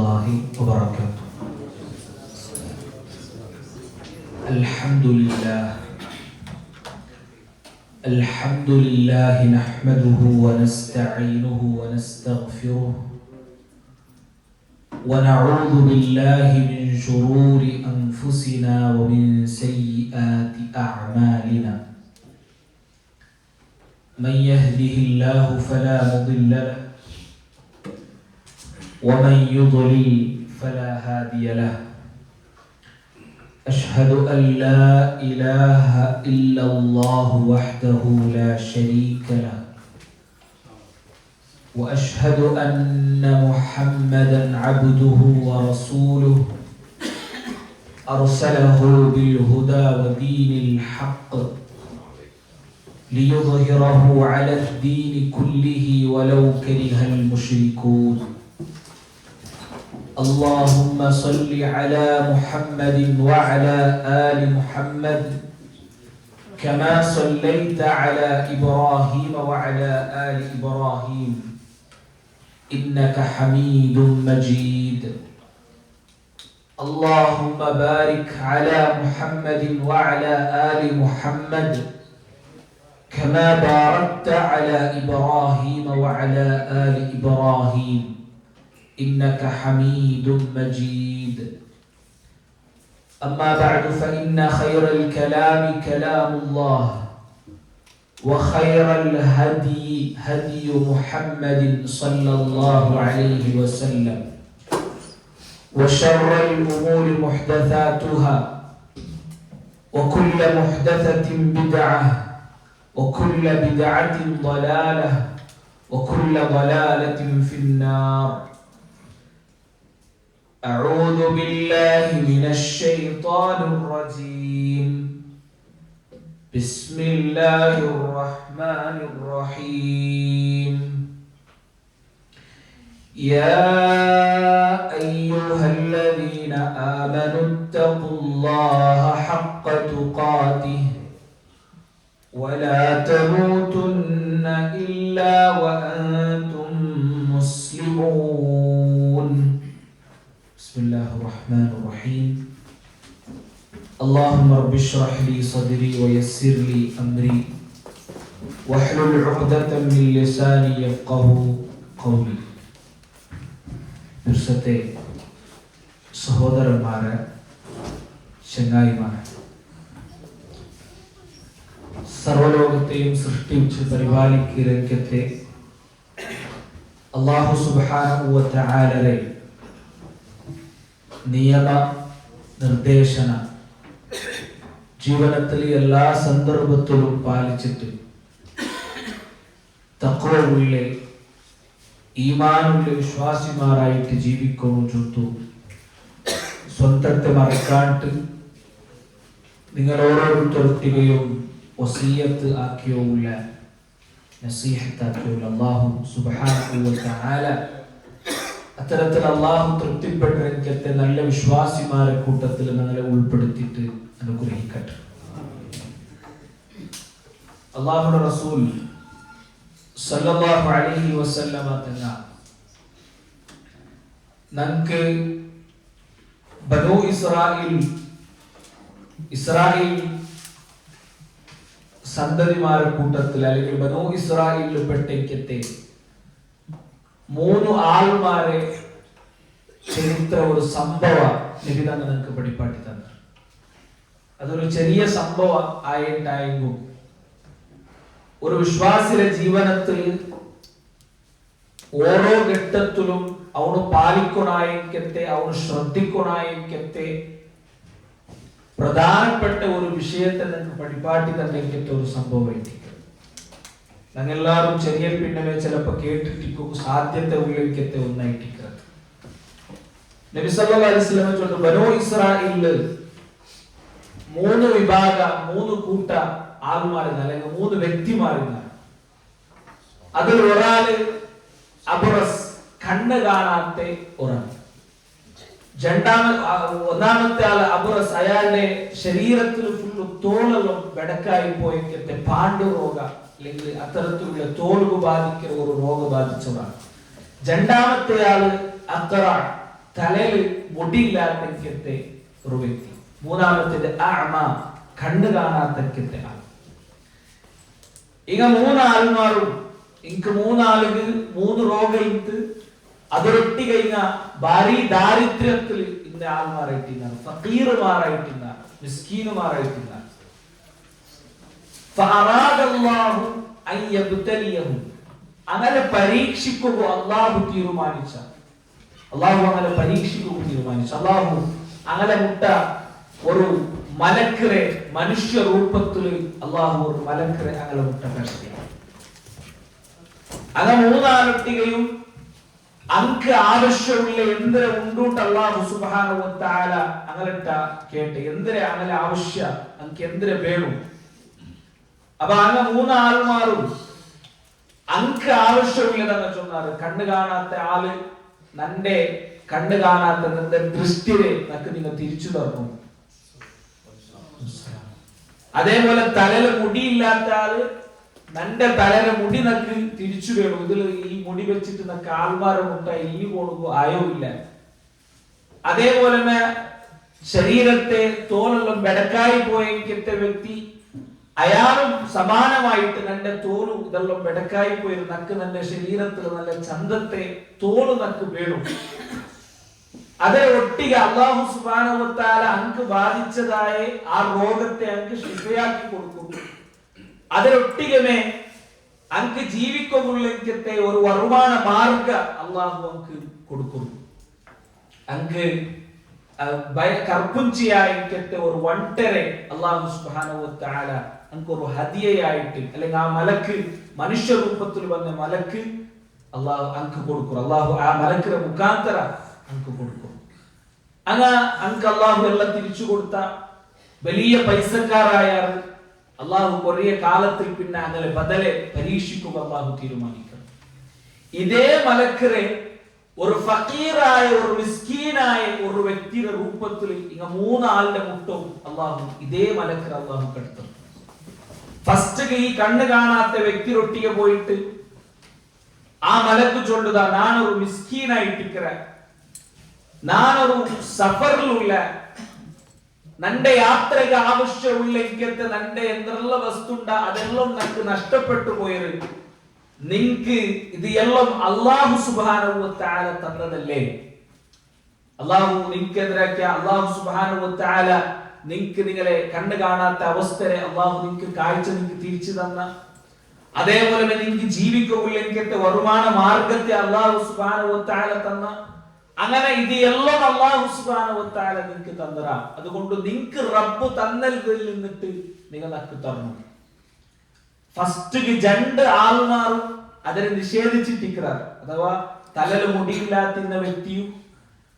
الله وبركاته. الحمد لله نحمده ونستعينه ونستغفره ونعوذ بالله من شرور أنفسنا ومن سيئات أعمالنا. من يهده الله فلا مضل له ومن يضلل فلا هادي له. أشهد أن لا إله إلا الله وحده لا شريك له وأشهد أن محمدا عبده ورسوله أرسله بالهدى ودين الحق ليظهره على الدين كله ولو كره المشركون. اللهم صل على محمد وعلى آل محمد كما صليت على إبراهيم وعلى آل إبراهيم إنك حميد مجيد. اللهم بارك على محمد وعلى آل محمد كما باركت على إبراهيم وعلى آل إبراهيم إنك حميد مجيد. أما بعد فإن خير الكلام كلام الله وخير الهدي هدي محمد صلى الله عليه وسلم وشر الأمور محدثاتها وكل محدثة بدعة وكل بدعة ضلالة وكل ضلالة في النار. أعوذ بالله من الشيطان الرجيم. بسم الله الرحمن الرحيم. يا أيها الذين آمنوا اتقوا الله حق تقاته ولا تموتن إلا وأنتم مسلمون. بسم الله الرحمن الرحيم. اللهم رب اشرح لي صدري ويسر لي أمري واحلل عقدة من لساني يفقهوا قولي. പുരുഷത്തെ സഹോദരന്മാരെ, ചങ്ങായിമാരെ, സർവലോകത്തെയും സൃഷ്ടിച്ച് പരിപാലിക്കുന്ന രംഗത്തെ അല്ലാഹു സുബ്ഹാനഹു വ തആലയുടെ നിയമ നിർദ്ദേശന ജീവിതത്തിലെ എല്ലാ സന്ദർഭത്തിലും പാലിച്ചിട്ട് തഖ്വയുള്ള ഈമാനുള്ള വിശ്വാസിമാരായിട്ട് ജീവിക്കുന്നു ചുട്ടു സ്വന്തത്തെ മറക്കാണ്ട് നിങ്ങൾ ഓരോരുത്തരുടെയും വസിയത്ത് ആക്കിയുള്ള നസീഹത്താക്കിയുള്ള അല്ലാഹു സുബ്ഹാനഹു വ തആല അത്തരത്തിൽ അല്ലാഹു തൃപ്തിപ്പെട്ട രംഗത്തെ നല്ല വിശ്വാസിമാരെ കൂട്ടത്തിൽ നമ്മളെ ഉൾപ്പെടുത്തിയിട്ട് അനുഗ്രഹിക്കട്ടെ. അല്ലാഹുവിന്റെ റസൂൽ സല്ലല്ലാഹു അലൈഹി വസല്ലമ തങ്ങൾ നമുക്ക് ബനൂ ഇസ്രായേൽ സന്തതിമാരുടെ കൂട്ടത്തിൽ അല്ലെങ്കിൽ ബനൂ ഇസ്രായേലിൽ പെട്ടേക്കത്തെ 3 ആൾമാരെ ചരിത്ര ഒരു സംഭവ നബി തങ്ങൾ നമുക്ക് പഠിപ്പാട്ടി തന്നു. അതൊരു ചെറിയ സംഭവം ആയിട്ടായെങ്കിലും ഒരു വിശ്വാസിയുടെ ജീവനത്തിൽ ഓരോ ഘട്ടത്തിലും അവന് പാലിക്കണായിക്കത്തെ അവന് ശ്രദ്ധിക്കണായിക്കത്തെ പ്രധാനപ്പെട്ട ഒരു വിഷയത്തെ നിങ്ങൾക്ക് പഠിപ്പാട്ടി തന്നിരിക്കത്തെ ഒരു സംഭവമായിരിക്കും. ഞങ്ങളെല്ലാവരും ചെറിയ പിന്നമേ ചിലപ്പോൾ കേട്ടിട്ടിരിക്കും, സാധ്യത ഉള്ളിരിക്കത്തെ ഒന്നായിട്ടിരിക്കുന്നത്. നബി സല്ലല്ലാഹു അലൈഹി വസല്ലം ചൊല്ലുന്നു, ബനൂ ഇസ്രായേലിൽ 3 വിഭാഗ 3 കൂട്ട ആൾമാരുന്ന അല്ലെങ്കിൽ 3 വ്യക്തിമാരുന്ന. അതിൽ ഒരാള് അബ്റസ്, കണ്ണ് കാണാത്ത ഒരാൾ. ഒന്നാമത്തെ ആള് അബ്റസ്, അയാളുടെ ശരീരത്തിൽ ഫുള്ള് തോളെല്ലാം വെടക്കായി പോയിക്കത്തെ പാണ്ഡുരോഗ അല്ലെങ്കിൽ അത്തരത്തിലുള്ള തോൽവ് ബാധിക്കുന്ന ഒരു രോഗം ബാധിച്ചതാണ്. രണ്ടാമത്തെ ആള് അഖറ, തലയിൽ മുടിയില്ലാത്ത ഒരു വ്യക്തി. മൂന്നാമത്തേത് അഅമ, കണ്ണ് കാണാത്ത ആൾ. ഇങ്ങ മൂന്നാൾമാരും എനിക്ക് മൂന്നാളുകൾ 3 രോഗം ഇട്ട് അതൊരൊട്ടി കഴിഞ്ഞ ഭാരി ദാരിദ്ര്യത്തിൽ ഇന്ന ആൾമാരായിട്ടിരുന്നാണ്, ഫഖീറുമാരായിട്ടിരുന്നാണ്, മിസ്കീനുമാരായിട്ടിരുന്നാണ്. ഫഅറാദല്ലാഹു അൻ യബ്തലിയഹും, അങ്ങനെ പരീക്ഷിക്കുക അല്ലാഹു തീരുമാനിച്ച, അല്ലാഹു അങ്ങനെ പരീക്ഷിക്കുക തീരുമാനിച്ചു. അല്ലാഹു അങ്ങനെ മുട്ട ഒരു മലക്കറെ മനുഷ്യ രൂപത്തിൽ അല്ലാഹു ഒരു മലക്കറെ അങ്ങനെ മുട്ട കഷ്ട അങ്ങനെ 3 ആളൊട്ടികയും അങ്ക് ആവശ്യമുള്ള എന്തിനെ ഉണ്ടൂട്ട് അല്ലാഹു സുബ്ഹാനഹു വ തആല അങ്ങനെട്ട കേട്ട് എന്തിനെ അങ്ങനെ ആവശ്യ അങ്ക് എന്തിനെ വേണം. അപ്പൊ അങ്ങനെ 3 ആൾമാരും അങ്ക് ആവശ്യമില്ലതെന്ന് ചൊന്നാറ്. കണ്ണ് കാണാത്ത ആള് നന്റെ കണ്ണ് കാണാത്ത നിന്റെ ദൃഷ്ടിയെ നക്ക് നിങ്ങൾ തിരിച്ചു തരണം. അതേപോലെ തലയിൽ മുടിയില്ലാത്ത ആള് നന്റെ തലയിലെ മുടി നക്ക് തിരിച്ചു വേണം. ഇതിൽ ഈ മുടി വെച്ചിട്ട് നക്ക് ആൾമാരെ മുട്ട ഇല്ലി പോണു ആയോ ഇല്ല. അതേപോലെ തന്നെ ശരീരത്തെ തോലെല്ലാം ബെടക്കായി പോയത്തെ വ്യക്തി അയാളും സമാനമായിട്ട് നന്റെ തോലും ഇതെല്ലാം ബെടക്കായി പോയി നക്ക് നന്റെ ശരീരത്തിൽ നല്ല ചന്തത്തെ തോല് നക്ക് വേണം. അതേ ഒട്ടിക അല്ലാഹു സുബ്ഹാനഹു വ തആല അങ്ക് ബാധിച്ചതായ ആ രോഗത്തെ അങ്ക് ശിഫയാക്കി കൊടുക്കും. അതിലൊട്ടികമേ അങ്ക് ജീവിക്കുമ്പോഴത്തെ ഒരു വരുമാന മാർഗ അല്ലാഹു അങ്ക് കൊടുക്കും. അങ്ക് കർപ്പുഞ്ചിയായിട്ട് ഒരു വണ്ടരെ അല്ലാഹു സുബ്ഹാനഹു വ തആല അങ്ക് ഒരു ഹദിയയായിട്ട് അല്ലെങ്കിൽ ആ മലക്ക് മനുഷ്യ രൂപത്തിൽ വന്ന മലക്ക് അല്ലാഹു അങ്ക് കൊടുക്കും. അല്ലാഹു ആ മലക്കിന്റെ മുഖാന്തര അങ്ക് കൊടുക്കും. അങ്ക് അല്ലാഹു എല്ലാം തിരിച്ചു കൊടുത്ത വലിയ പൈസക്കാരായ അല്ലാഹു കുറേ കാലത്തിൽ പിന്നെ അങ്ങനെ ബദലെ പരീക്ഷിക്കുക അല്ലാഹു തീരുമാനിക്കണം. ഇതേ മലക്കറെ ഒരു ഫഖീറായ ഒരു മിസ്കീനായ ഒരു വ്യക്തിയുടെ രൂപത്തിൽ ഇങ്ങ 3 ആളുടെ മുട്ടവും അല്ലാഹു ഇതേ മലക്കറെ അല്ലാഹു കടത്തും. ഫസ്റ്റ് ഈ കണ്ണ് കാണാത്ത വ്യക്തി ഒട്ടിಗೆ പോയിട്ട് ആ മലക്ക് ചൊല്ലുക, ഞാനൊരു മിസ്കീനായിട്ടിരിക്കറ, ഞാനൊരു സഫറിലുള്ള നന്റെ യാത്രയ്ക്ക് ആവശ്യമുള്ള ഇങ്ങനത്തെ നന്റെ എന്തെല്ലാം വസ്തുണ്ട അതെല്ലാം നമുക്ക് നഷ്ടപ്പെട്ടു പോയത്, നിങ്ങക്ക് ഇത് എല്ലാം അല്ലാഹു സുബ്ഹാനഹു വ തആല തന്നതല്ലേ. അല്ലാഹു നിങ്ങൾക്കെതിരാക്കിയ അല്ലാഹു സുബ്ഹാനഹു വ തആല നിങ്ങക്ക് നിങ്ങളെ കണ്ണ് കാണാത്ത അവസ്ഥയെ അല്ലാഹു നിങ്ങക്ക് കാഴ്ച നിങ്ങക്ക് തിരിച്ചു തന്ന, അതേപോലെ നിങ്ങക്ക് ജീവിക്കുള്ള ഇങ്ങനത്തെ വരുമാന മാർഗത്തെ അല്ലാഹു സുബ്ഹാനഹു വ തആല തന്ന, അങ്ങനെ ഇത് എല്ലാം അല്ലാഹു സുബ്ഹാനഹു വ തആല നിങ്ങൾക്ക് തന്നറ. അതുകൊണ്ട് നിങ്ങൾക്ക് റബ്ബ് തന്നതിൽ നിന്നിട്ട് നിങ്ങൾ നക്ക് തരണം. ഫസ്റ്റ് 2 ആൾമാരും അതിനെ നിഷേധിച്ചിട്ടിരിക്കാർ. അഥവാ തലയിൽ മുടിയില്ലാത്ത വ്യക്തിയും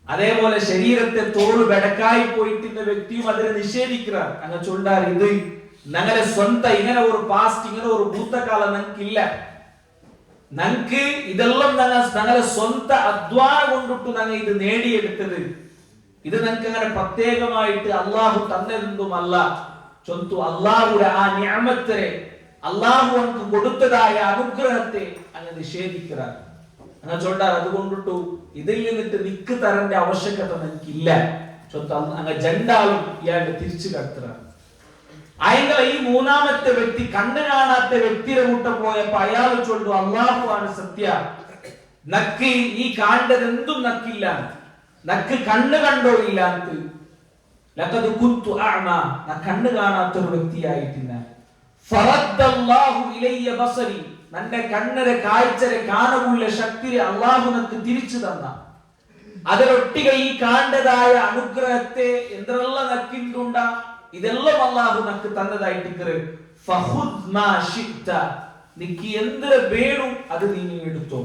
അതേപോലെ ശരീരത്തെ തോള് ബെടക്കായി പോയിട്ടുന്ന വ്യക്തിയും അതിനെ നിഷേധിക്കാർ. അങ്ങ് ചൊല്ലാർ, ഇത് ഞങ്ങളെ സ്വന്തം ഇങ്ങനെ ഒരു പാസ്റ്റ് ഇങ്ങനെ ഒരു ഭൂതകാലം ഞങ്ങൾക്കില്ല. ഞങ്ങൾക്ക് ഇതെല്ലാം ഞങ്ങളെ സ്വന്തം അധ്വാനം കൊണ്ടിട്ട് ഞങ്ങൾ ഇത് നേടിയെടുത്തത്. ഇത് ഞങ്ങൾക്ക് അങ്ങനെ പ്രത്യേകമായിട്ട് അല്ലാഹു തന്നതൊന്നുമല്ല. ചൊന്തു അല്ലാഹുടെ ആ നിഅമത്തെ അല്ലാഹു നമുക്ക് കൊടുത്തതായ അനുഗ്രഹത്തെ അങ്ങ് നിഷേധിക്കുക. അങ്ങനെ ചൊല്ലാർ, അതുകൊണ്ടിട്ടു ഇതിൽ നിന്നിട്ട് നിക്ക് തരേണ്ട ആവശ്യകത എനിക്കില്ല. ചൊന്തു അങ്ങ് 2 ആളും ഇയാളുടെ തിരിച്ചു കടത്തുക. അയങ്ങൾ ഈ 3ാമത്തെ വ്യക്തി കണ്ണ് കാണാത്ത വ്യക്തിയുടെ കൂട്ട പോയപ്പോ അയാൾ ചൊല്ലു, അല്ലാഹു ആണ് സത്യ, നക്ക് ഈ കാണേണ്ടത് എന്തും നക്കില്ല, നക്ക് കണ്ണ് കണ്ടോ ഇല്ലാത്ത ലഖദ് കുന്തു അഅമ, ഞാൻ കണ്ണ് കാണാത്ത ഒരു വ്യക്തിയായിട്ടില്ല. ഫറദ്ദല്ലാഹു ഇലയ്യ ബസരി, നന്റെ കണ്ണരെ കാഴ്ചരെ കാണുള്ള ശക്തിയെ അല്ലാഹു നക്ക് തിരിച്ചു തന്ന. അതിലൊട്ടിക ഈ കാണേണ്ടതായ അനുഗ്രഹത്തെ എന്തെല്ലാം നക്കിണ്ടുണ്ട ഇതെല്ലാം അല്ലാഹു നക്ക് തന്നതായിട്ട് ഫഖുദ് മാ ശിഅത, നിക്ക് എന്ത് വേണം അത് നീ എടുത്തോ.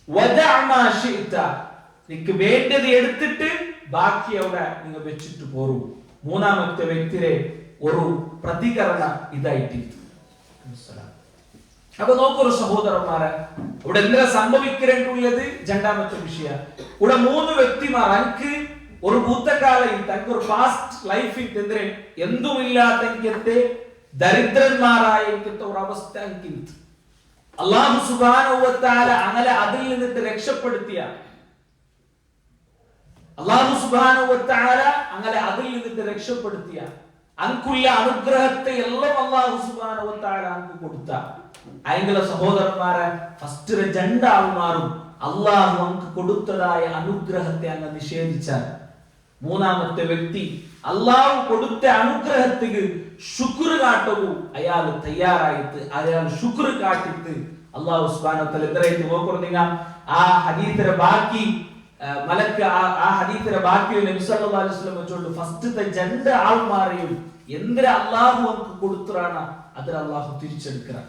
വദഅ മാ ശിഅത, നിക്ക് വേണ്ടത് എടുത്തിട്ട് ബാക്കി അവിടെ നിങ്ങൾ വെച്ചിട്ട് പോരൂ. 3ാമത്തെ വ്യക്തിയെ ഒരു പ്രതികരണം ഇതായിട്ട്. അപ്പൊ നോക്കൊരു സഹോദരന്മാരെ, ഇവിടെ എന്താ സംഭവിക്കേണ്ടുള്ളത് 2ാമത്തെ വിഷയം. ഇവിടെ 3 വ്യക്തിമാർ അനക്ക് ഒരു ഭൂതകാലം തനിക്ക് ഒരു പാസ്റ്റ് ലൈഫിൽ എന്തിനെ എന്തുമില്ലാത്ത ദരിദ്രന്മാരായ ഒരു അവസ്ഥ അല്ലാഹു സുബ്ഹാനഹു വ തആല അങ്ങനെ അതിൽ നിന്നിട്ട് രക്ഷപ്പെടുത്തിയ അല്ലാഹു സുബ്ഹാനഹു വ തആല അങ്ങനെ അതിൽ നിന്ന് രക്ഷപ്പെടുത്തിയ അൻകുള്ള അനുഗ്രഹത്തെ എല്ലാം അല്ലാഹു സുബ്ഹാനഹു വ തആല അൻകു കൊടുത്ത അയങ്കല സഹോദരന്മാരെ ഫസ്റ്റ് രണ്ടാൾമാരും അല്ലാഹു അൻകു കൊടുത്തതായ അനുഗ്രഹത്തെ അങ്ങ് നിഷേധിച്ചാൽ മൂന്നാമത്തെ വ്യക്തി അല്ലാഹു കൊടുത്ത അനുഗ്രഹത്തിന് ശുക്ർ കാട്ടൂ അയാൾ തയ്യാറായിട്ട് അയാൾ ശുക്ർ കാട്ടിട്ട് അല്ലാഹു സുബ്ഹാനഹു വ തആല എത്രയായിട്ട് നോക്കുന്നില്ല ആ ഹദീസിന്റെ ബാക്കി മലക്ക് ആ ഹദീസിന്റെ ബാക്കി നബി സല്ലല്ലാഹു അലൈഹി വസല്ലം ചൊല്ലു ഫസ്റ്റത്തെ രണ്ട് ആൾമാരെയും എന്തിര അല്ലാഹു നമുക്ക് കൊടുത്തറാണ് അതിൽ അല്ലാഹു തിരിച്ചെടുക്കണം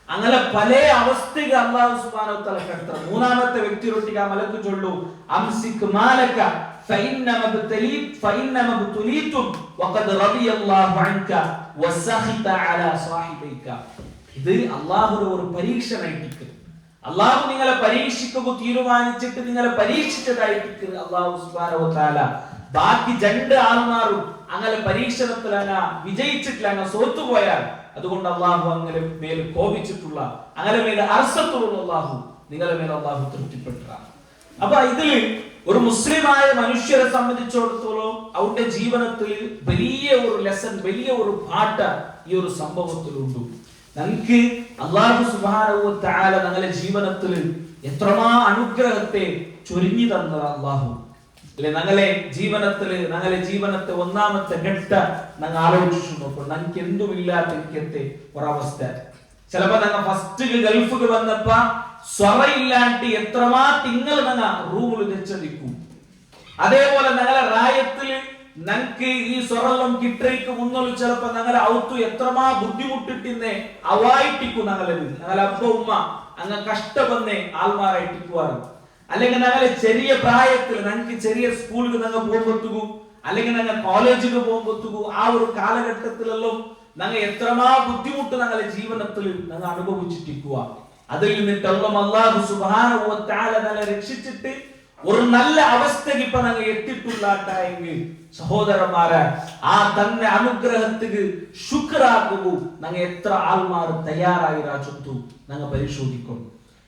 അങ്ങനെ പല അവസ്ഥകൾ അല്ലാഹു സുബ്ഹാനഹു വ തആല കടത്ത മൂന്നാമത്തെ വ്യക്തിയോട്ടിക്ക് ആ മലക്ക് ചൊല്ലു അംസിക് മാലക ഫഇന്നമ ബതുലീതും വഖദ് റളിയല്ലാഹു അൻക വസഖിത അലാ സാഹിബൈക ഇത് അല്ലാഹുവിന്റെ ഒരു പരീക്ഷണമായിട്ട് അല്ലാഹു നിങ്ങളെ പരീക്ഷിക്കുക തീരുമാനിച്ചിട്ട് നിങ്ങളെ പരീക്ഷിച്ചതായിട്ട് അല്ലാഹു സുബ്ഹാനഹു വ തആല ബാക്കി രണ്ട് ആൾമാരും അങ്ങനെ പരീക്ഷണത്തിൽ വിജയിച്ചിട്ടില്ല സോത്തുപോയാൽ അതുകൊണ്ട് അല്ലാഹു അങ്ങനെ മേൽ കോപിച്ചിട്ടുള്ള അങ്ങനെ മേൽ അർസത്തുള്ള അല്ലാഹു നിങ്ങളെ മേൽ അല്ലാഹു തൃപ്തിപ്പെട്ടതാണ്. അപ്പൊ ഇതിൽ ഒരു മുസ്ലിമായ മനുഷ്യരെ സംബന്ധിച്ചിടത്തോളം അവരുടെ ജീവിതത്തിൽ വലിയ ഒരു ലെസൺ വലിയ ഒരു പാഠ ഈ ഒരു സംഭവത്തിലുണ്ട്. നമുക്ക് അല്ലാഹു സുബ്ഹാനഹു വ തആല ഞങ്ങളുടെ ജീവിതത്തിൽ എത്രമാ അനുഗ്രഹത്തെ ചൊരിഞ്ഞു തന്ന അല്ലാഹു അല്ലെ ഞങ്ങളെ ജീവനത്തെ ഒന്നാമത്തെ ഘട്ട ഞങ്ങൾ ആലോചിച്ചു നോക്കും ഞങ്ങൾക്ക് എന്തുമില്ലാത്ത എനിക്കത്തെ ഒരവസ്ഥ ചിലപ്പോ ഞങ്ങൾ ഫസ്റ്റ് ഗൾഫിൽ വന്നപ്പോ സ്വറയില്ലാണ്ട് എത്രമാ തിങ്ങൾ ഞങ്ങൾ റൂമിൽ തെച്ചടിക്കും. അതേപോലെ ഞങ്ങളെ റായത്തില് ഞങ്ങൾക്ക് ഈ സ്വറെല്ലാം കിട്ടേക്ക് മുന്നോട്ട് ചിലപ്പോ ഞങ്ങളെ ഔത്തു എത്രമാ ബുദ്ധിമുട്ടിട്ടിന്നെ അവായിട്ടിക്കും ഞങ്ങളെ അപ്പ ഉമ്മ അങ്ങ് കഷ്ടപ്പെന്നേ ആൾമാരായിട്ടിക്കുവാറ് അല്ലെങ്കിൽ ഞങ്ങളെ ചെറിയ പ്രായത്തിൽ ഞങ്ങൾക്ക് ചെറിയ സ്കൂളിൽ ഞങ്ങൾ പോകുമ്പോഴത്തേക്കും അല്ലെങ്കിൽ ഞങ്ങൾ കോളേജിൽ പോകുമ്പോഴത്തേക്കും ആ ഒരു കാലഘട്ടത്തിലെല്ലാം ഞങ്ങൾ എത്രമാ ബുദ്ധിമുട്ട് ഞങ്ങളുടെ ജീവിതത്തിൽ ഞങ്ങൾ അനുഭവിച്ചിട്ടിക്കുക. അതിൽ നിന്നിട്ടെല്ലാം അല്ലാഹു സുബ്ഹാനഹു വ തആല ഞങ്ങളെ രക്ഷിച്ചിട്ട് ഒരു നല്ല അവസ്ഥയ്ക്ക് ഇപ്പൊ ഞങ്ങൾ എത്തിയിട്ടുള്ളാട്ടെങ്കിൽ സഹോദരന്മാരെ ആ തന്നെ അനുഗ്രഹത്തിന് ശുക്രാക്കുക ഞങ്ങൾ എത്ര ആൾമാർ തയ്യാറായി രാജത്തു ഞങ്ങൾ പരിശോധിക്കും.